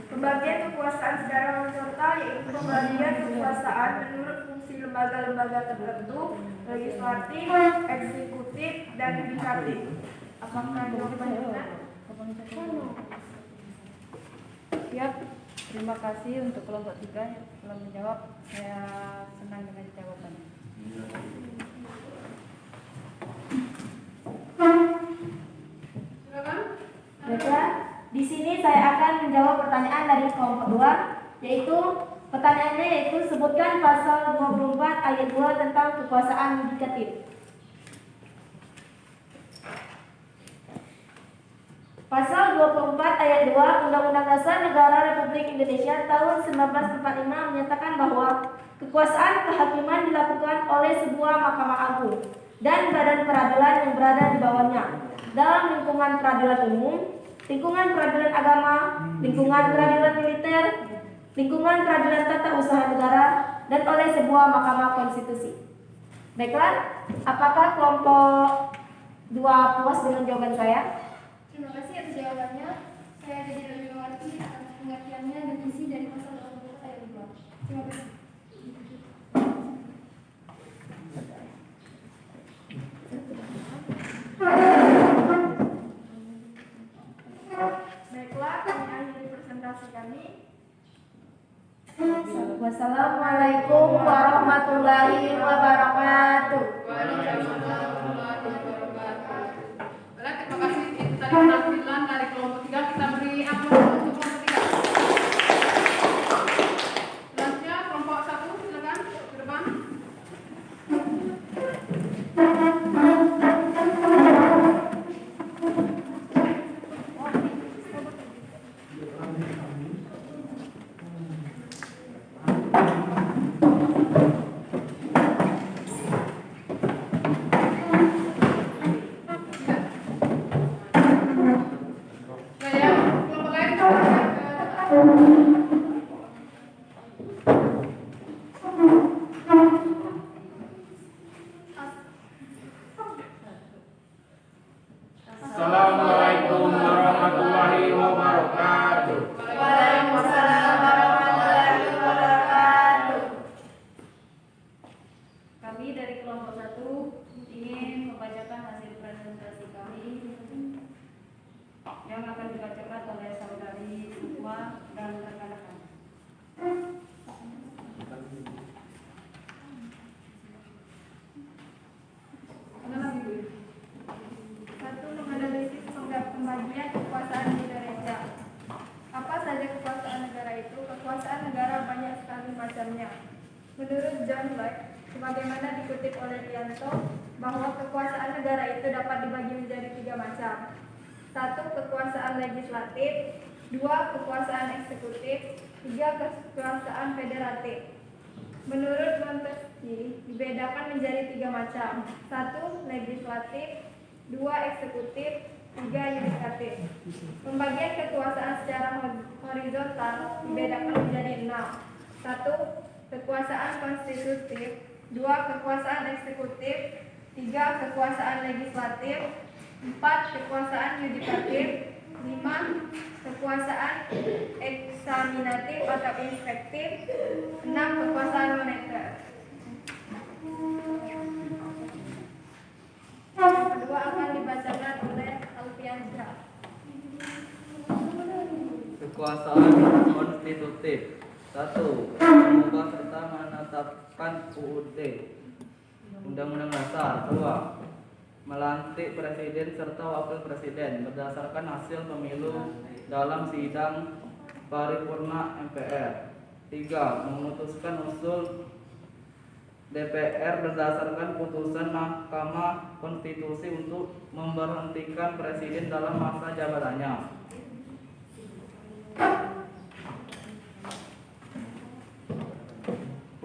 [SPEAKER 2] Pembagian kekuasaan secara horizontal yaitu pembagian kekuasaan menurut fungsi lembaga-lembaga tertentu, legislatif, eksekutif, dan yudikatif. Apakah jawabannya benar?
[SPEAKER 5] Siap. Terima kasih untuk kelompok 3 yang telah menjawab. Saya senang dengan jawabannya.
[SPEAKER 1] Silakan.
[SPEAKER 2] Baiklah, di sini saya akan menjawab pertanyaan dari kelompok 2, yaitu
[SPEAKER 8] Pertanyaannya yaitu sebutkan pasal 24 ayat 2 tentang kekuasaan yudikatif. Pasal 24 ayat 2 Undang-Undang Dasar Negara Republik Indonesia tahun 1945 menyatakan bahwa kekuasaan kehakiman dilakukan oleh sebuah Mahkamah Agung dan badan peradilan yang berada di bawahnya dalam lingkungan peradilan umum, lingkungan peradilan agama, lingkungan peradilan militer, lingkungan peradilan tata usaha negara, dan oleh sebuah Mahkamah Konstitusi. Baiklah, apakah kelompok 2 puas dengan jawaban saya?
[SPEAKER 2] Terima kasih atas jawabannya. Saya jadi lebih mengerti akan pengertiannya dan isi dari pasal 24 ayat 2. Terima kasih.
[SPEAKER 5] Baiklah, kami akhiri presentasi kami.
[SPEAKER 8] Wassalamualaikum warahmatullahi wabarakatuh.
[SPEAKER 1] Waalaikumsalam warahmatullahi wabarakatuh. Baiklah, terima kasih. Itu tadi penampilan dari kelompok 3. Kita beri aplaus untuk kelompok 3. Selanjutnya kelompok 1, silakan ke depan. Saya kelompok lain.
[SPEAKER 4] Assalamualaikum warahmatullahi wabarakatuh.
[SPEAKER 8] Waalaikumsalam warahmatullahi wabarakatuh.
[SPEAKER 5] Kami dari kelompok 1 ingin membacakan hasil presentasi kami yang akan dibacakan oleh saudari Sukma dan rekan-rekan.
[SPEAKER 2] Satu, menganalisis pembagian kekuasaan di Indonesia. Apa saja kekuasaan negara itu? Kekuasaan negara banyak sekali macamnya. Menurut John Locke, sebagaimana dikutip oleh Rianto, bahwa kekuasaan negara itu dapat dibagi menjadi 3 macam. 1. Kekuasaan legislatif, 2. Kekuasaan eksekutif, 3. Kekuasaan federatif. Menurut Montesquieu, dibedakan menjadi 3 macam. 1. Legislatif, 2. Eksekutif, 3. yudikatif. Pembagian kekuasaan secara horizontal dibedakan menjadi 6. 1. Kekuasaan konstitutif, 2. Kekuasaan eksekutif, 3. Kekuasaan legislatif, 4. Kekuasaan yudikatif, 5. Kekuasaan eksaminatif atau inspektif, 6. Kekuasaan moneter. Yang kedua akan dibacakan oleh Alfiansyah.
[SPEAKER 9] Kekuasaan konstitutif. 1. Mengubah serta menetapkan UUD Undang-Undang Dasar. 2. Melantik presiden serta wakil presiden berdasarkan hasil pemilu dalam sidang paripurna MPR. 3. Memutuskan usul DPR berdasarkan putusan Mahkamah Konstitusi untuk memberhentikan presiden dalam masa jabatannya.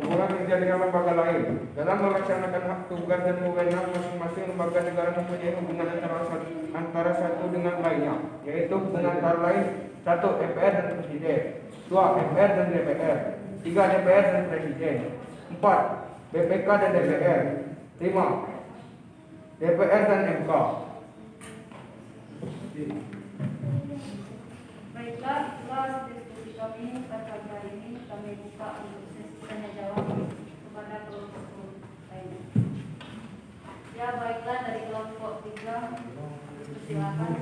[SPEAKER 3] Hubungan kerja dengan lembaga lain. Dalam melaksanakan hak tugas dan wewenang masing-masing lembaga negara mempunyai hubungan antara satu dengan lainnya, yaitu hubungan antara lain 1. MPR dan Presiden, 2. MPR dan DPR, 3. DPR dan Presiden, 4. BPK dan DPR, 5. DPR dan MK.
[SPEAKER 5] Baiklah, setelah diskusi kami pada hari ini kami buka untuk sesi tanya jawab kepada kelompok lainnya. Ya, baiklah, dari kelompok 3 silakan.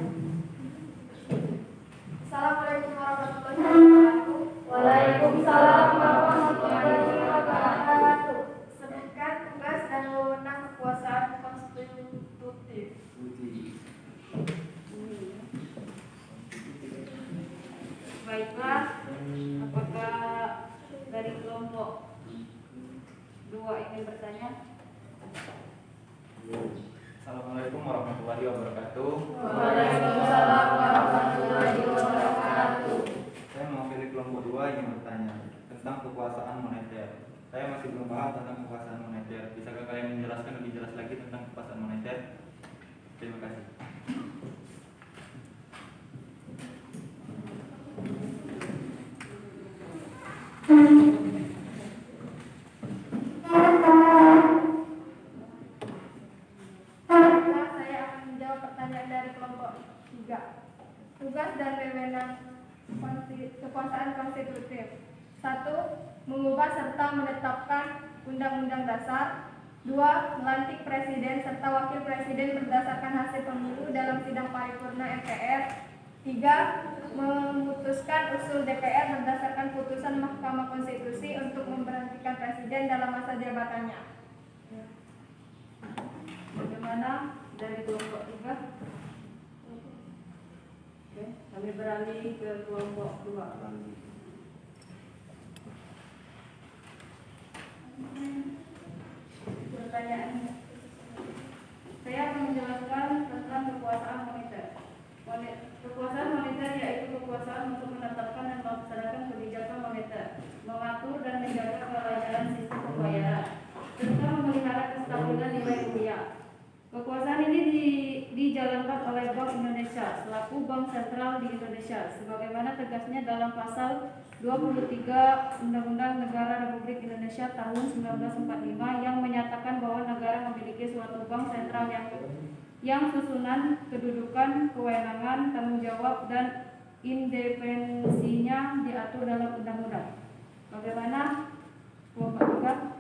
[SPEAKER 2] Assalamualaikum warahmatullahi wabarakatuh.
[SPEAKER 8] Waalaikumsalam warahmatullahi wabarakatuh.
[SPEAKER 2] Sebutkan tugas dan wewenang kekuasaan konstitutif.
[SPEAKER 5] Baiklah, apakah dari kelompok 2 ingin bertanya?
[SPEAKER 10] Assalamualaikum warahmatullahi wabarakatuh.
[SPEAKER 5] Waalaikumsalam warahmatullahi wabarakatuh.
[SPEAKER 10] Saya mewakili kelompok 2 ingin bertanya tentang kekuasaan moneter. Saya masih belum paham tentang kekuasaan moneter. Bisakah kalian menjelaskan lebih jelas lagi tentang kekuasaan moneter? Terima kasih.
[SPEAKER 2] Baiklah, saya akan menjawab pertanyaan dari kelompok 3. Tugas dan wewenang kekuasaan konstitutif. 1. Mengubah serta menetapkan undang-undang dasar. 2. Melantik presiden serta wakil presiden berdasarkan hasil pemilu dalam sidang paripurna MPR. 3. Memutuskan usul DPR berdasarkan putusan Mahkamah Konstitusi untuk memberhentikan presiden dalam masa jabatannya.
[SPEAKER 5] Bagaimana dari kelompok 3? Oke, kami beralih ke kelompok 2. Pertanyaan. Saya akan menjelaskan tentang kekuasaan moneter. Kekuasaan moneter yaitu kekuasaan untuk menetapkan dan melaksanakan kebijakan moneter, mengatur dan menjaga kelancaran sistem pembayaran, serta memelihara kestabilan nilai rupiah. Kekuasaan ini dijalankan oleh Bank Indonesia selaku Bank Sentral di Indonesia, sebagaimana tegasnya dalam pasal 23 Undang-Undang Negara Republik Indonesia tahun 1945 yang menyatakan bahwa negara memiliki suatu bank sentral yang susunan, kedudukan, kewenangan, tanggung jawab, dan independensinya diatur dalam undang-undang. Bagaimana kelompok 3?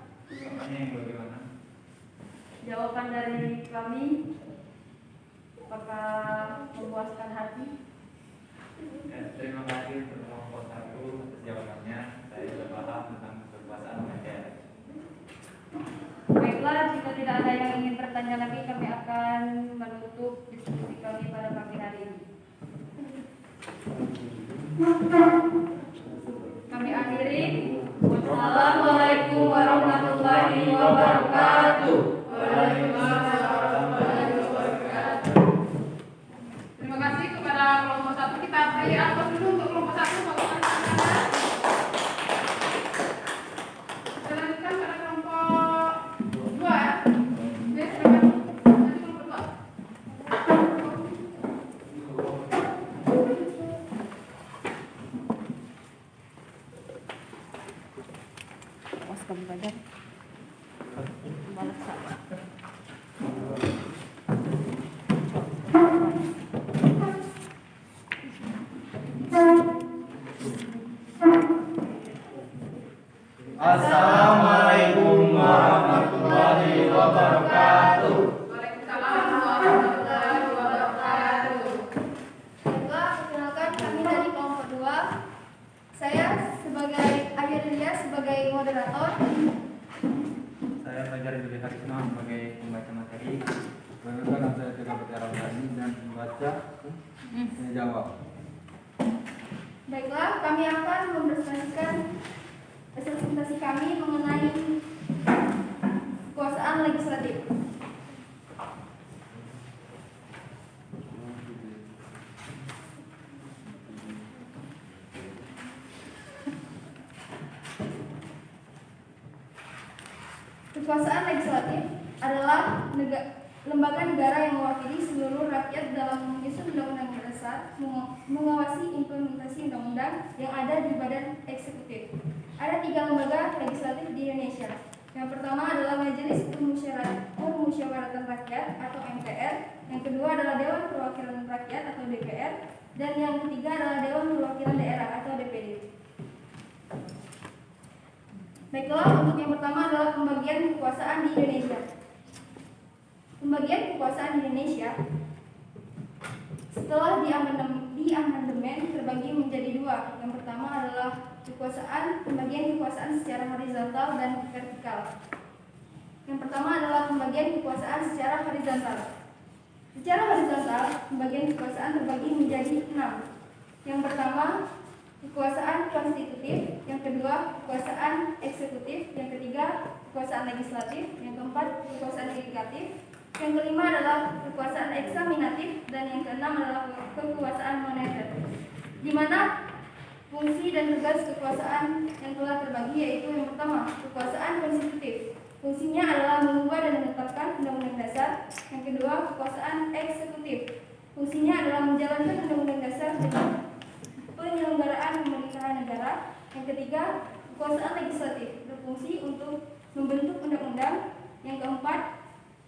[SPEAKER 10] Bagaimana?
[SPEAKER 5] Jawaban dari kami apakah memuaskan hati?
[SPEAKER 10] Terima kasih untuk kelompok 1 atas jawabannya. Saya sudah paham tentang kekuasaan moneter.
[SPEAKER 5] Baiklah, jika tidak ada yang ingin bertanya lagi, kami akan menutup diskusi kami pada pagi hari ini. Kami akhiri. Wassalamualaikum warahmatullahi wabarakatuh.
[SPEAKER 1] Terima kasih kepada kelompok 1. Kita beri aplaus dulu untuk kelompok 1. Kita lanjutkan pada kelompok 2 ya. Oke, silakan. Nanti kelompok 2.
[SPEAKER 5] Awas kamu badan. Balak sama.
[SPEAKER 4] Assalamualaikum warahmatullahi wabarakatuh.
[SPEAKER 1] Waalaikumsalam warahmatullahi wabarakatuh.
[SPEAKER 2] Baiklah, perkenalkan kami dari kelompok 2. Saya sebagai Ayelia sebagai moderator.
[SPEAKER 10] Saya Fajar Yudi Harisma sebagai pembaca materi.
[SPEAKER 3] Bagaimana saya tidak berbicara berani dan membaca menjawab.
[SPEAKER 2] Baiklah, kami akan mempresentasikan presentasi kami mengenai kekuasaan legislatif. Kekuasaan legislatif adalah lembaga negara yang mewakili seluruh rakyat dalam menyusun undang-undang dasar, mengawasi implementasi undang-undang yang ada di badan eksekutif. Ada 3 lembaga legislatif di Indonesia. Yang pertama adalah Majelis Permusyawaratan Rakyat atau MPR. Yang kedua adalah Dewan Perwakilan Rakyat atau DPR. Dan yang ketiga adalah Dewan Perwakilan Daerah atau DPD. Baiklah, untuk yang pertama adalah pembagian kekuasaan di Indonesia. Pembagian kekuasaan di Indonesia setelah diamandemen terbagi menjadi 2. Yang pertama adalah pembagian kekuasaan secara horizontal dan vertikal. Yang pertama adalah pembagian kekuasaan secara horizontal. Secara horizontal, pembagian kekuasaan terbagi menjadi 6. Yang pertama, kekuasaan konstitutif, yang kedua kekuasaan eksekutif, yang ketiga kekuasaan legislatif, yang keempat kekuasaan yudikatif, yang kelima adalah kekuasaan eksaminatif, dan yang keenam adalah kekuasaan moneter. Di mana fungsi dan tugas kekuasaan yang telah terbagi yaitu yang pertama kekuasaan konstitutif. Fungsinya adalah mengubah dan menetapkan undang-undang dasar. Yang kedua kekuasaan eksekutif. Fungsinya adalah menjalankan undang-undang dasar dengan penyelenggaraan pemerintahan negara. Yang ketiga, kekuasaan legislatif berfungsi untuk membentuk undang-undang. Yang keempat,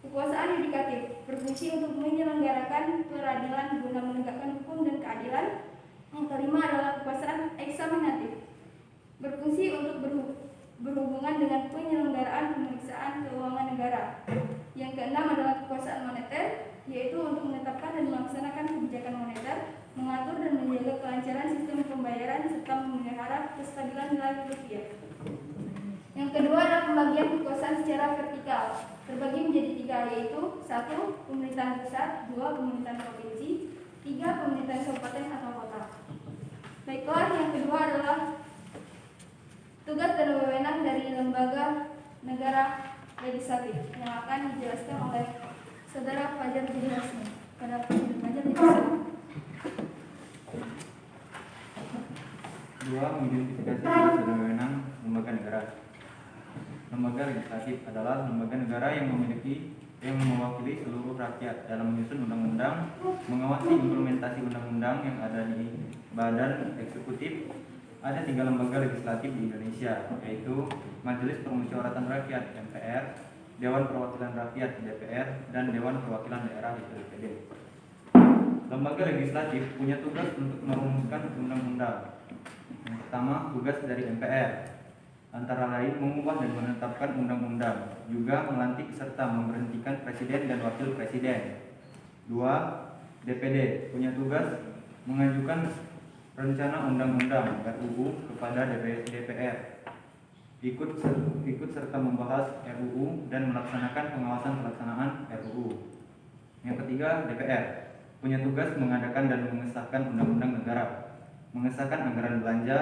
[SPEAKER 2] kekuasaan yudikatif berfungsi untuk menyelenggarakan peradilan guna menegakkan hukum dan keadilan. Yang kelima adalah kekuasaan eksaminatif berfungsi untuk berhubungan dengan penyelenggaraan pemeriksaan keuangan negara. Yang keenam adalah kekuasaan moneter, yaitu untuk menetapkan dan melaksanakan kebijakan moneter, mengatur dan menjaga kelancaran sistem pembayaran serta memelihara kestabilan nilai rupiah. Yang kedua adalah pembagian kekuasaan secara vertikal, terbagi menjadi tiga, yaitu 1. Pemerintahan pusat, 2. Pemerintahan provinsi, 3. Pemerintahan kabupaten atau kota. Baiklah, yang kedua adalah tugas dan wewenang dari lembaga negara legislatif yang akan dijelaskan oleh Saudara Fajar Budi Hasmi. Pada Fajar dijelaskan.
[SPEAKER 10] 2. Mengidentifikasi tugas dan wewenang lembaga negara. Lembaga legislatif adalah lembaga negara yang mewakili seluruh rakyat dalam menyusun undang-undang, mengawasi implementasi undang-undang yang ada di badan eksekutif. Ada 3 lembaga legislatif di Indonesia, yaitu Majelis Permusyawaratan Rakyat (MPR), Dewan Perwakilan Rakyat (DPR), dan Dewan Perwakilan Daerah (DPD). Lembaga legislatif punya tugas untuk merumuskan undang-undang. Yang pertama, tugas dari MPR antara lain mengubah dan menetapkan undang-undang, juga melantik serta memberhentikan presiden dan wakil presiden. 2. DPD punya tugas mengajukan rencana undang-undang RUU kepada DPR, ikut serta membahas RUU dan melaksanakan pengawasan pelaksanaan RUU. Yang ketiga, DPR punya tugas mengadakan dan mengesahkan undang-undang negara, mengesahkan anggaran belanja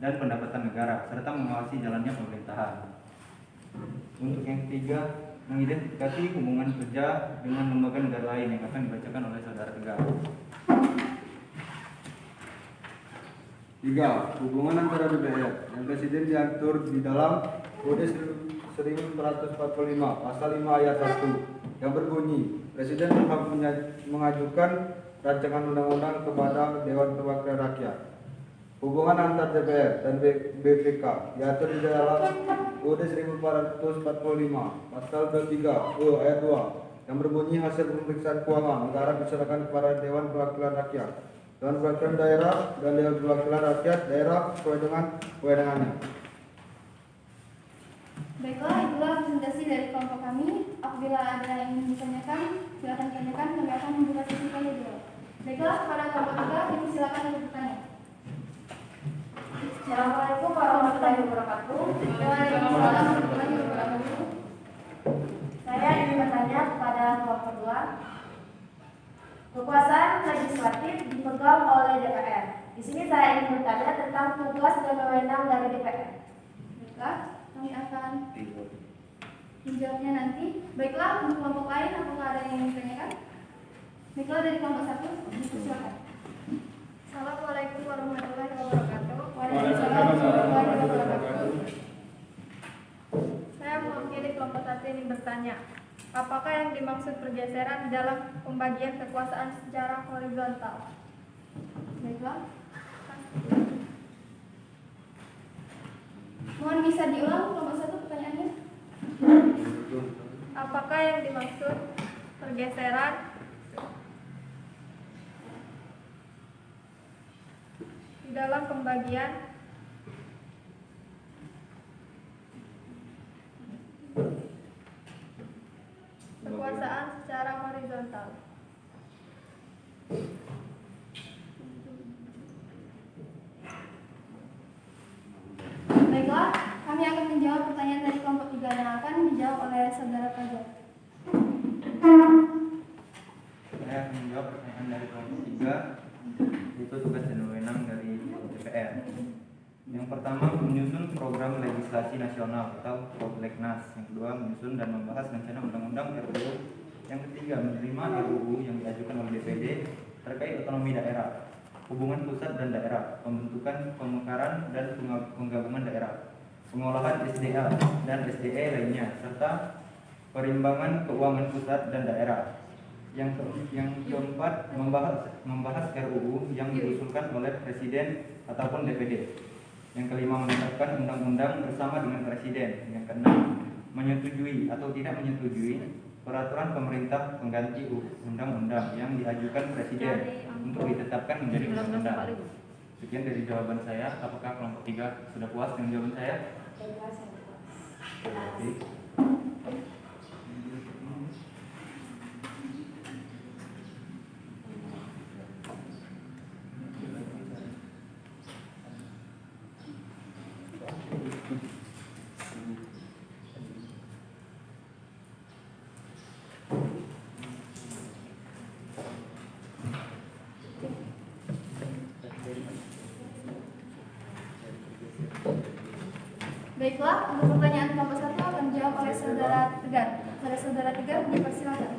[SPEAKER 10] dan pendapatan negara, serta mengawasi jalannya pemerintahan. Untuk yang ketiga, mengidentifikasi hubungan kerja dengan lembaga negara lain yang akan dibacakan oleh Saudara Tegar.
[SPEAKER 11] 3. Hubungan antara DPR dan Presiden diatur di dalam Kode 1445 Pasal 5 Ayat 1 yang berbunyi, Presiden berhak mengajukan rancangan undang-undang kepada Dewan Perwakilan Rakyat. Hubungan antar DPR dan BPK diatur di dalam Kode 1445 Pasal 23 Ayat 2 yang berbunyi, hasil pemeriksaan keuangan negara diserahkan kepada Dewan Perwakilan Rakyat, Dewan Perwakilan Daerah, dan Dewan Perwakilan Rakyat Daerah sesuai dengan kewenangannya.
[SPEAKER 2] Baiklah, itulah presentasi dari kelompok kami. Apabila ada yang ingin ditanyakan, silakan tanyakan. Kami akan membuka sesi tanya jawab. Baiklah, pada kelompok 3 ini silakan untuk bertanya.
[SPEAKER 8] Assalamualaikum warahmatullahi wabarakatuh.
[SPEAKER 2] Waalaikumsalam warahmatullahi wabarakatuh.
[SPEAKER 8] Saya ingin bertanya kepada kelompok 2. Kekuasaan legislatif dipegang oleh DPR. Di sini saya ingin bertanya tentang tugas dan wewenang dari DPR.
[SPEAKER 2] Baiklah, kami akan menjawabnya nanti. Baiklah, untuk kelompok lain apakah ada yang ingin ditanyakan? Baiklah, dari kelompok 1, silakan. Assalamualaikum warahmatullahi wabarakatuh. Waalaikumsalam warahmatullahi wabarakatuh.
[SPEAKER 12] Saya mewakili kelompok 1 ini bertanya, apakah yang dimaksud pergeseran dalam pembagian kekuasaan secara horizontal?
[SPEAKER 2] Baiklah. Mohon bisa diulang kelompok 1 pertanyaannya.
[SPEAKER 12] Apakah yang dimaksud pergeseran di dalam pembagian kekuasaan secara horizontal?
[SPEAKER 2] Baiklah, kami akan menjawab pertanyaan dari kelompok 3 yang akan dijawab oleh Saudara Fajar.
[SPEAKER 10] Saya akan menjawab pertanyaan dari kelompok 3 Itu tugas dan wewenang dari DPR. Yang pertama, menyusun program legislasi nasional atau Prolegnas. Yang kedua, menyusun dan membahas rencana undang-undang RUU. Yang ketiga, menerima RUU yang diajukan oleh DPD terkait otonomi daerah, hubungan pusat dan daerah, pembentukan pemekaran dan penggabungan daerah, pengolahan SDA dan SDE lainnya, serta perimbangan keuangan pusat dan daerah. Yang keempat, membahas RUU yang diusulkan oleh Presiden ataupun DPD. Yang kelima, menetapkan undang-undang bersama dengan Presiden. Yang keenam, menyetujui atau tidak menyetujui peraturan pemerintah pengganti undang-undang yang diajukan Presiden untuk ditetapkan menjadi undang-undang. Sekian dari jawaban saya. Apakah kelompok 3 sudah puas dengan jawaban saya? Oke.
[SPEAKER 12] Baiklah, untuk pertanyaan kelompok 1 akan dijawab oleh Saudara Tegar. Pada Saudara Tegar, dipersilakan.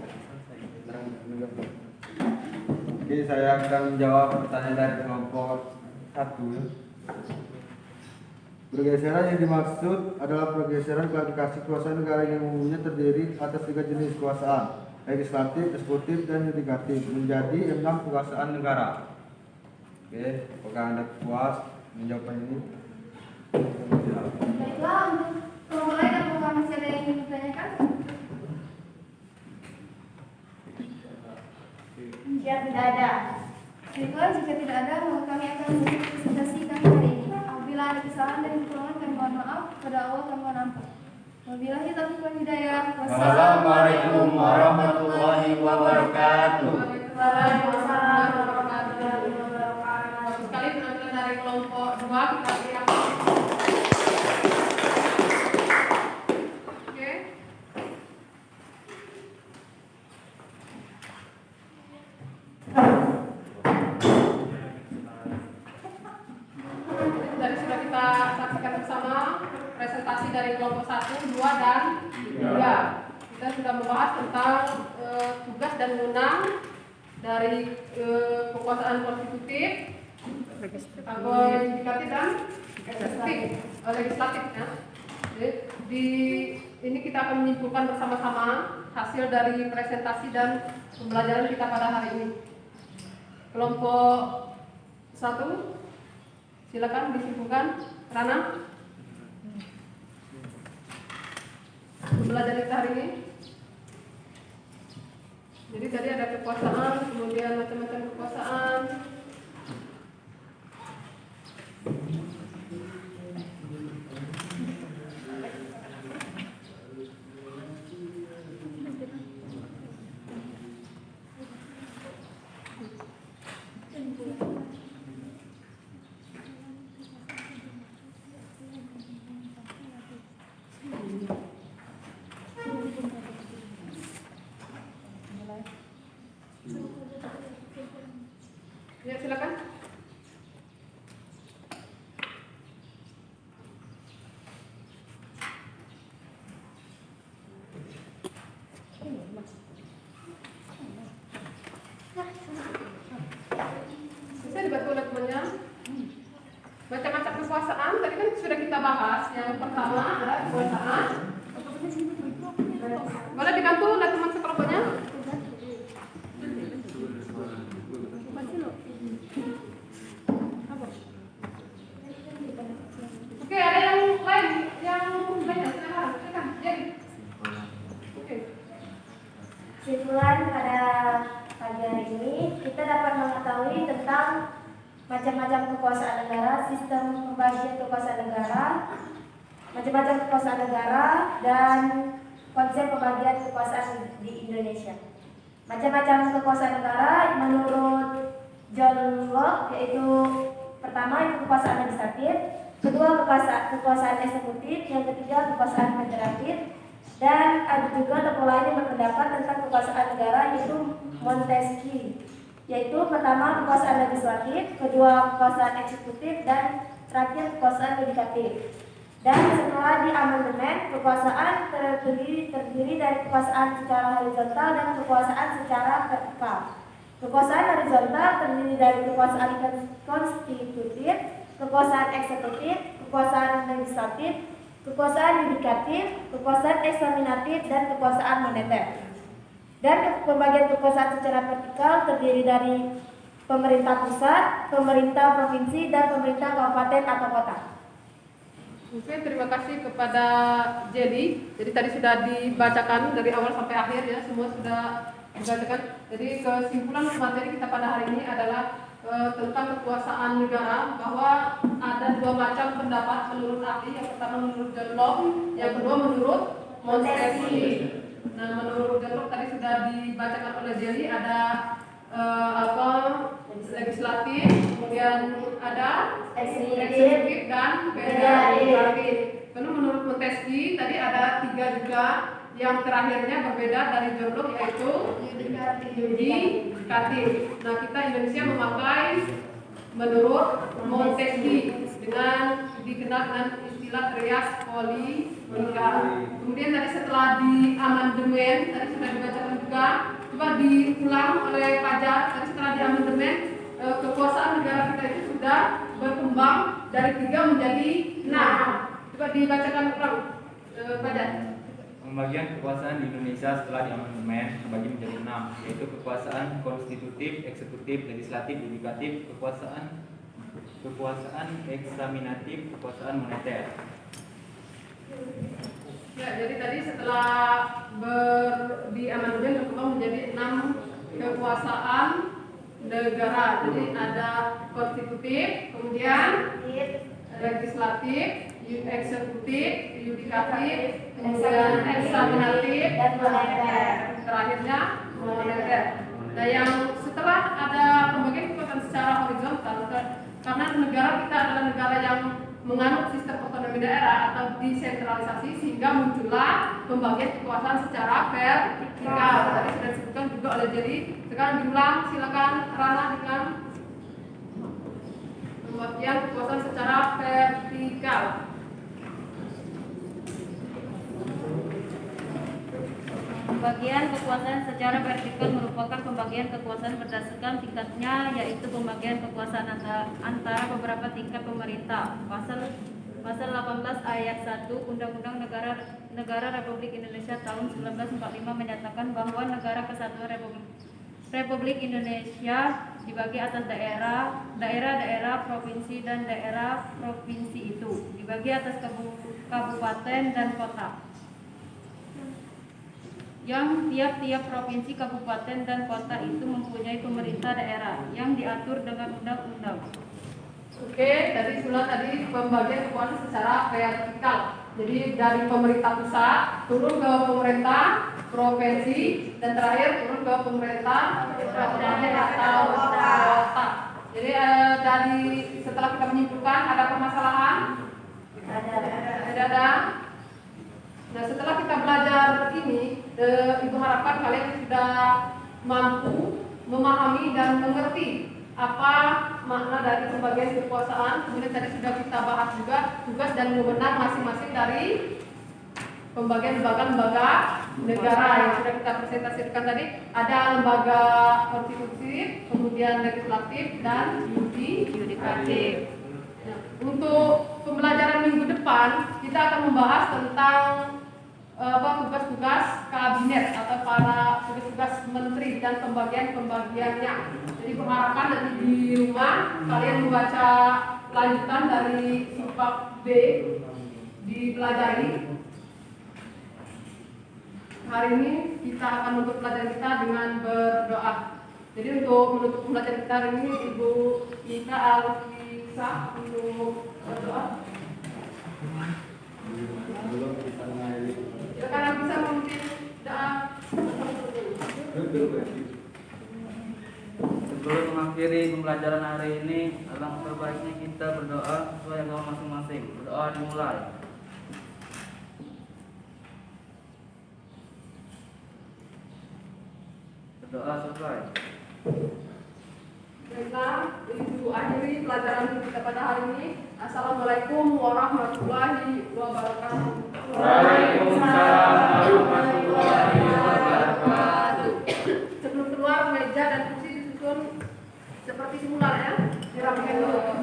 [SPEAKER 11] Oke, saya akan menjawab pertanyaan dari kelompok 1. Pergeseran yang dimaksud adalah pergeseran klasifikasi kekuasaan negara yang umumnya terdiri atas 3 jenis kekuasaan, legislatif, eksekutif, dan yudikatif, menjadi 6 kekuasaan negara. Oke, apakah Anda puas menjawab ini?
[SPEAKER 12] Baiklah, untuk kelompok lain apakah masih ada yang ingin ditanyakan?
[SPEAKER 8] Jika tidak ada,
[SPEAKER 12] Baiklah, jika tidak ada, maka kami akan menutup presentasi kami hari ini. Apabila ada kesalahan dan kekurangan, kami mohon maaf. Pada Allah kami mohon ampun. Wabillahi taufiq wal hidayah.
[SPEAKER 4] Wassalamualaikum warahmatullahi wabarakatuh.
[SPEAKER 8] Waalaikumsalam warahmatullahi wabarakatuh.
[SPEAKER 1] Bagus sekali penampilan dari kelompok 2, kita berikan. Oke. Tadi sudah kita saksikan bersama presentasi dari kelompok 1, 2, dan 3. Kita sudah membahas tentang tugas dan wewenang dari kekuasaan konstitutif, atau yudikatif dan eksekutif, legislatif ya. Jadi, di ini kita akan menyimpulkan bersama-sama hasil dari presentasi dan pembelajaran kita pada hari ini. Kelompok 1, silakan disimpulkan. Rana, pembelajaran kita hari ini. Jadi tadi ada kekuasaan, kemudian macam-macam kekuasaan. Ya, silakan. Bisa dibantu oleh temannya. Macam-macam kekuasaan tadi kan sudah kita bahas. Yang pertama adalah kekuasaan. Boleh dibantu oleh teman sekelompoknya? Oke, ada yang lain yang banyak silakan. Jadi, oke.
[SPEAKER 8] kesimpulan pada pagi hari ini kita dapat mengetahui tentang macam-macam kekuasaan negara, sistem pembagian kekuasaan negara, macam-macam kekuasaan negara, dan konsep pembagian kekuasaan di Indonesia. Macam-macam kekuasaan negara menurut John Locke yaitu pertama itu kekuasaan legislatif, kedua kekuasaan eksekutif, yang ketiga kekuasaan federatif, dan ada juga tokoh lain yang berpendapat tentang kekuasaan negara yaitu Montesquieu. yaitu pertama kekuasaan legislatif, kedua kekuasaan eksekutif, dan terakhir kekuasaan yudikatif. Dan setelah diamandemen, kekuasaan terdiri dari kekuasaan secara horizontal dan kekuasaan secara vertikal. Kekuasaan horizontal terdiri dari kekuasaan konstitutif, kekuasaan eksekutif, kekuasaan legislatif, kekuasaan yudikatif, kekuasaan eksaminatif, dan kekuasaan moneter. Dan pembagian kekuasaan secara vertikal terdiri dari pemerintah pusat, pemerintah provinsi, dan pemerintah kabupaten atau kota.
[SPEAKER 1] Oke, terima kasih kepada Jelly. Jadi tadi sudah dibacakan dari awal sampai akhir ya, semua sudah dibacakan. Jadi kesimpulan materi kita pada hari ini adalah tentang kekuasaan negara, bahwa ada dua macam pendapat menurut ahli. Yang pertama menurut John Locke, yang kedua menurut Montesquieu. Nah, menurut John Locke tadi sudah dibacakan oleh Jelly, ada legislatif, kemudian ada eksekutif dan federatif. Lalu menurut Montesquieu tadi ada 3 juga, yang terakhirnya berbeda dari John Locke, yaitu yudikatif. Nah, kita Indonesia memakai menurut Montesquieu dengan dikenal dengan istilah trias politika. Kemudian tadi setelah di amandemen tadi sudah dibacakan juga, coba diulang oleh Fajar. Tadi setelah di amandemen kekuasaan negara kita itu sudah berkembang dari 3 menjadi 6. Coba dibacakan ulang Fajar.
[SPEAKER 10] Pembagian kekuasaan di Indonesia setelah diamandemen terbagi menjadi 6, yaitu kekuasaan konstitutif, eksekutif, legislatif, yudikatif, kekuasaan eksaminatif, kekuasaan moneter.
[SPEAKER 1] Ya, jadi tadi setelah di amandemen berkembang menjadi 6 kekuasaan negara. Jadi ada konstitutif, kemudian legislatif, eksekutif, yudikatif, kemudian eksaminatif, dan moneter. Terakhirnya moneter. Nah, yang setelah ada pembagian kekuasaan secara horizontal, karena negara kita adalah negara yang menganut sistem otonomi daerah atau desentralisasi, sehingga muncullah pembagian kekuasaan secara vertikal. Tadi sudah disebutkan juga oleh Jerry. Sekarang diulang, silakan Rana dengan pembagian kekuasaan secara vertikal.
[SPEAKER 5] Pembagian kekuasaan secara vertikal merupakan pembagian kekuasaan berdasarkan tingkatnya, yaitu pembagian kekuasaan antara beberapa tingkat pemerintah. Pasal 18 ayat 1 Undang-Undang Negara Republik Indonesia tahun 1945 menyatakan bahwa Negara Kesatuan Republik Indonesia dibagi atas daerah, provinsi, dan daerah provinsi itu dibagi atas kabupaten dan kota, yang tiap-tiap provinsi, kabupaten, dan kota itu mempunyai pemerintah daerah yang diatur dengan undang-undang.
[SPEAKER 1] Oke, tadi pembagian kekuasaan secara vertikal. Jadi dari pemerintah pusat turun ke pemerintah provinsi, dan terakhir turun ke pemerintah kabupaten atau kota. Jadi dari setelah kita menyimpulkan, ada permasalahan? Tidak ada. Nah, setelah kita belajar ini, Ibu harapkan kalian sudah mampu memahami dan mengerti apa makna dari pembagian kekuasaan. Kemudian tadi sudah kita bahas juga tugas dan wewenang masing-masing dari pembagian lembaga negara yang sudah kita presentasikan tadi. Ada lembaga konstitusi, kemudian legislatif, dan yudikatif. Nah, untuk pembelajaran minggu depan kita akan membahas tentang tugas-tugas kabinet atau para tugas-tugas menteri dan pembagiannya. Jadi berharapkan nanti di rumah kalian membaca lanjutan dari subbab B, dipelajari. Hari ini kita akan menutup pelajaran kita dengan berdoa. Jadi untuk menutup pelajaran kita hari ini, Ibu minta Alkisa untuk berdoa. Sekarang bisa memimpin doa.
[SPEAKER 9] Sebelum mengakhiri pembelajaran hari ini, alangkah baiknya kita berdoa sesuai agama masing-masing. Berdoa dimulai. Berdoa selesai.
[SPEAKER 1] pembelajaran kita pada hari ini. Assalamualaikum warahmatullahi wabarakatuh.
[SPEAKER 3] Waalaikumsalam warahmatullahi wabarakatuh.
[SPEAKER 1] Sebelum keluar, meja dan kursi disusun seperti semula ya, dirapikan dulu.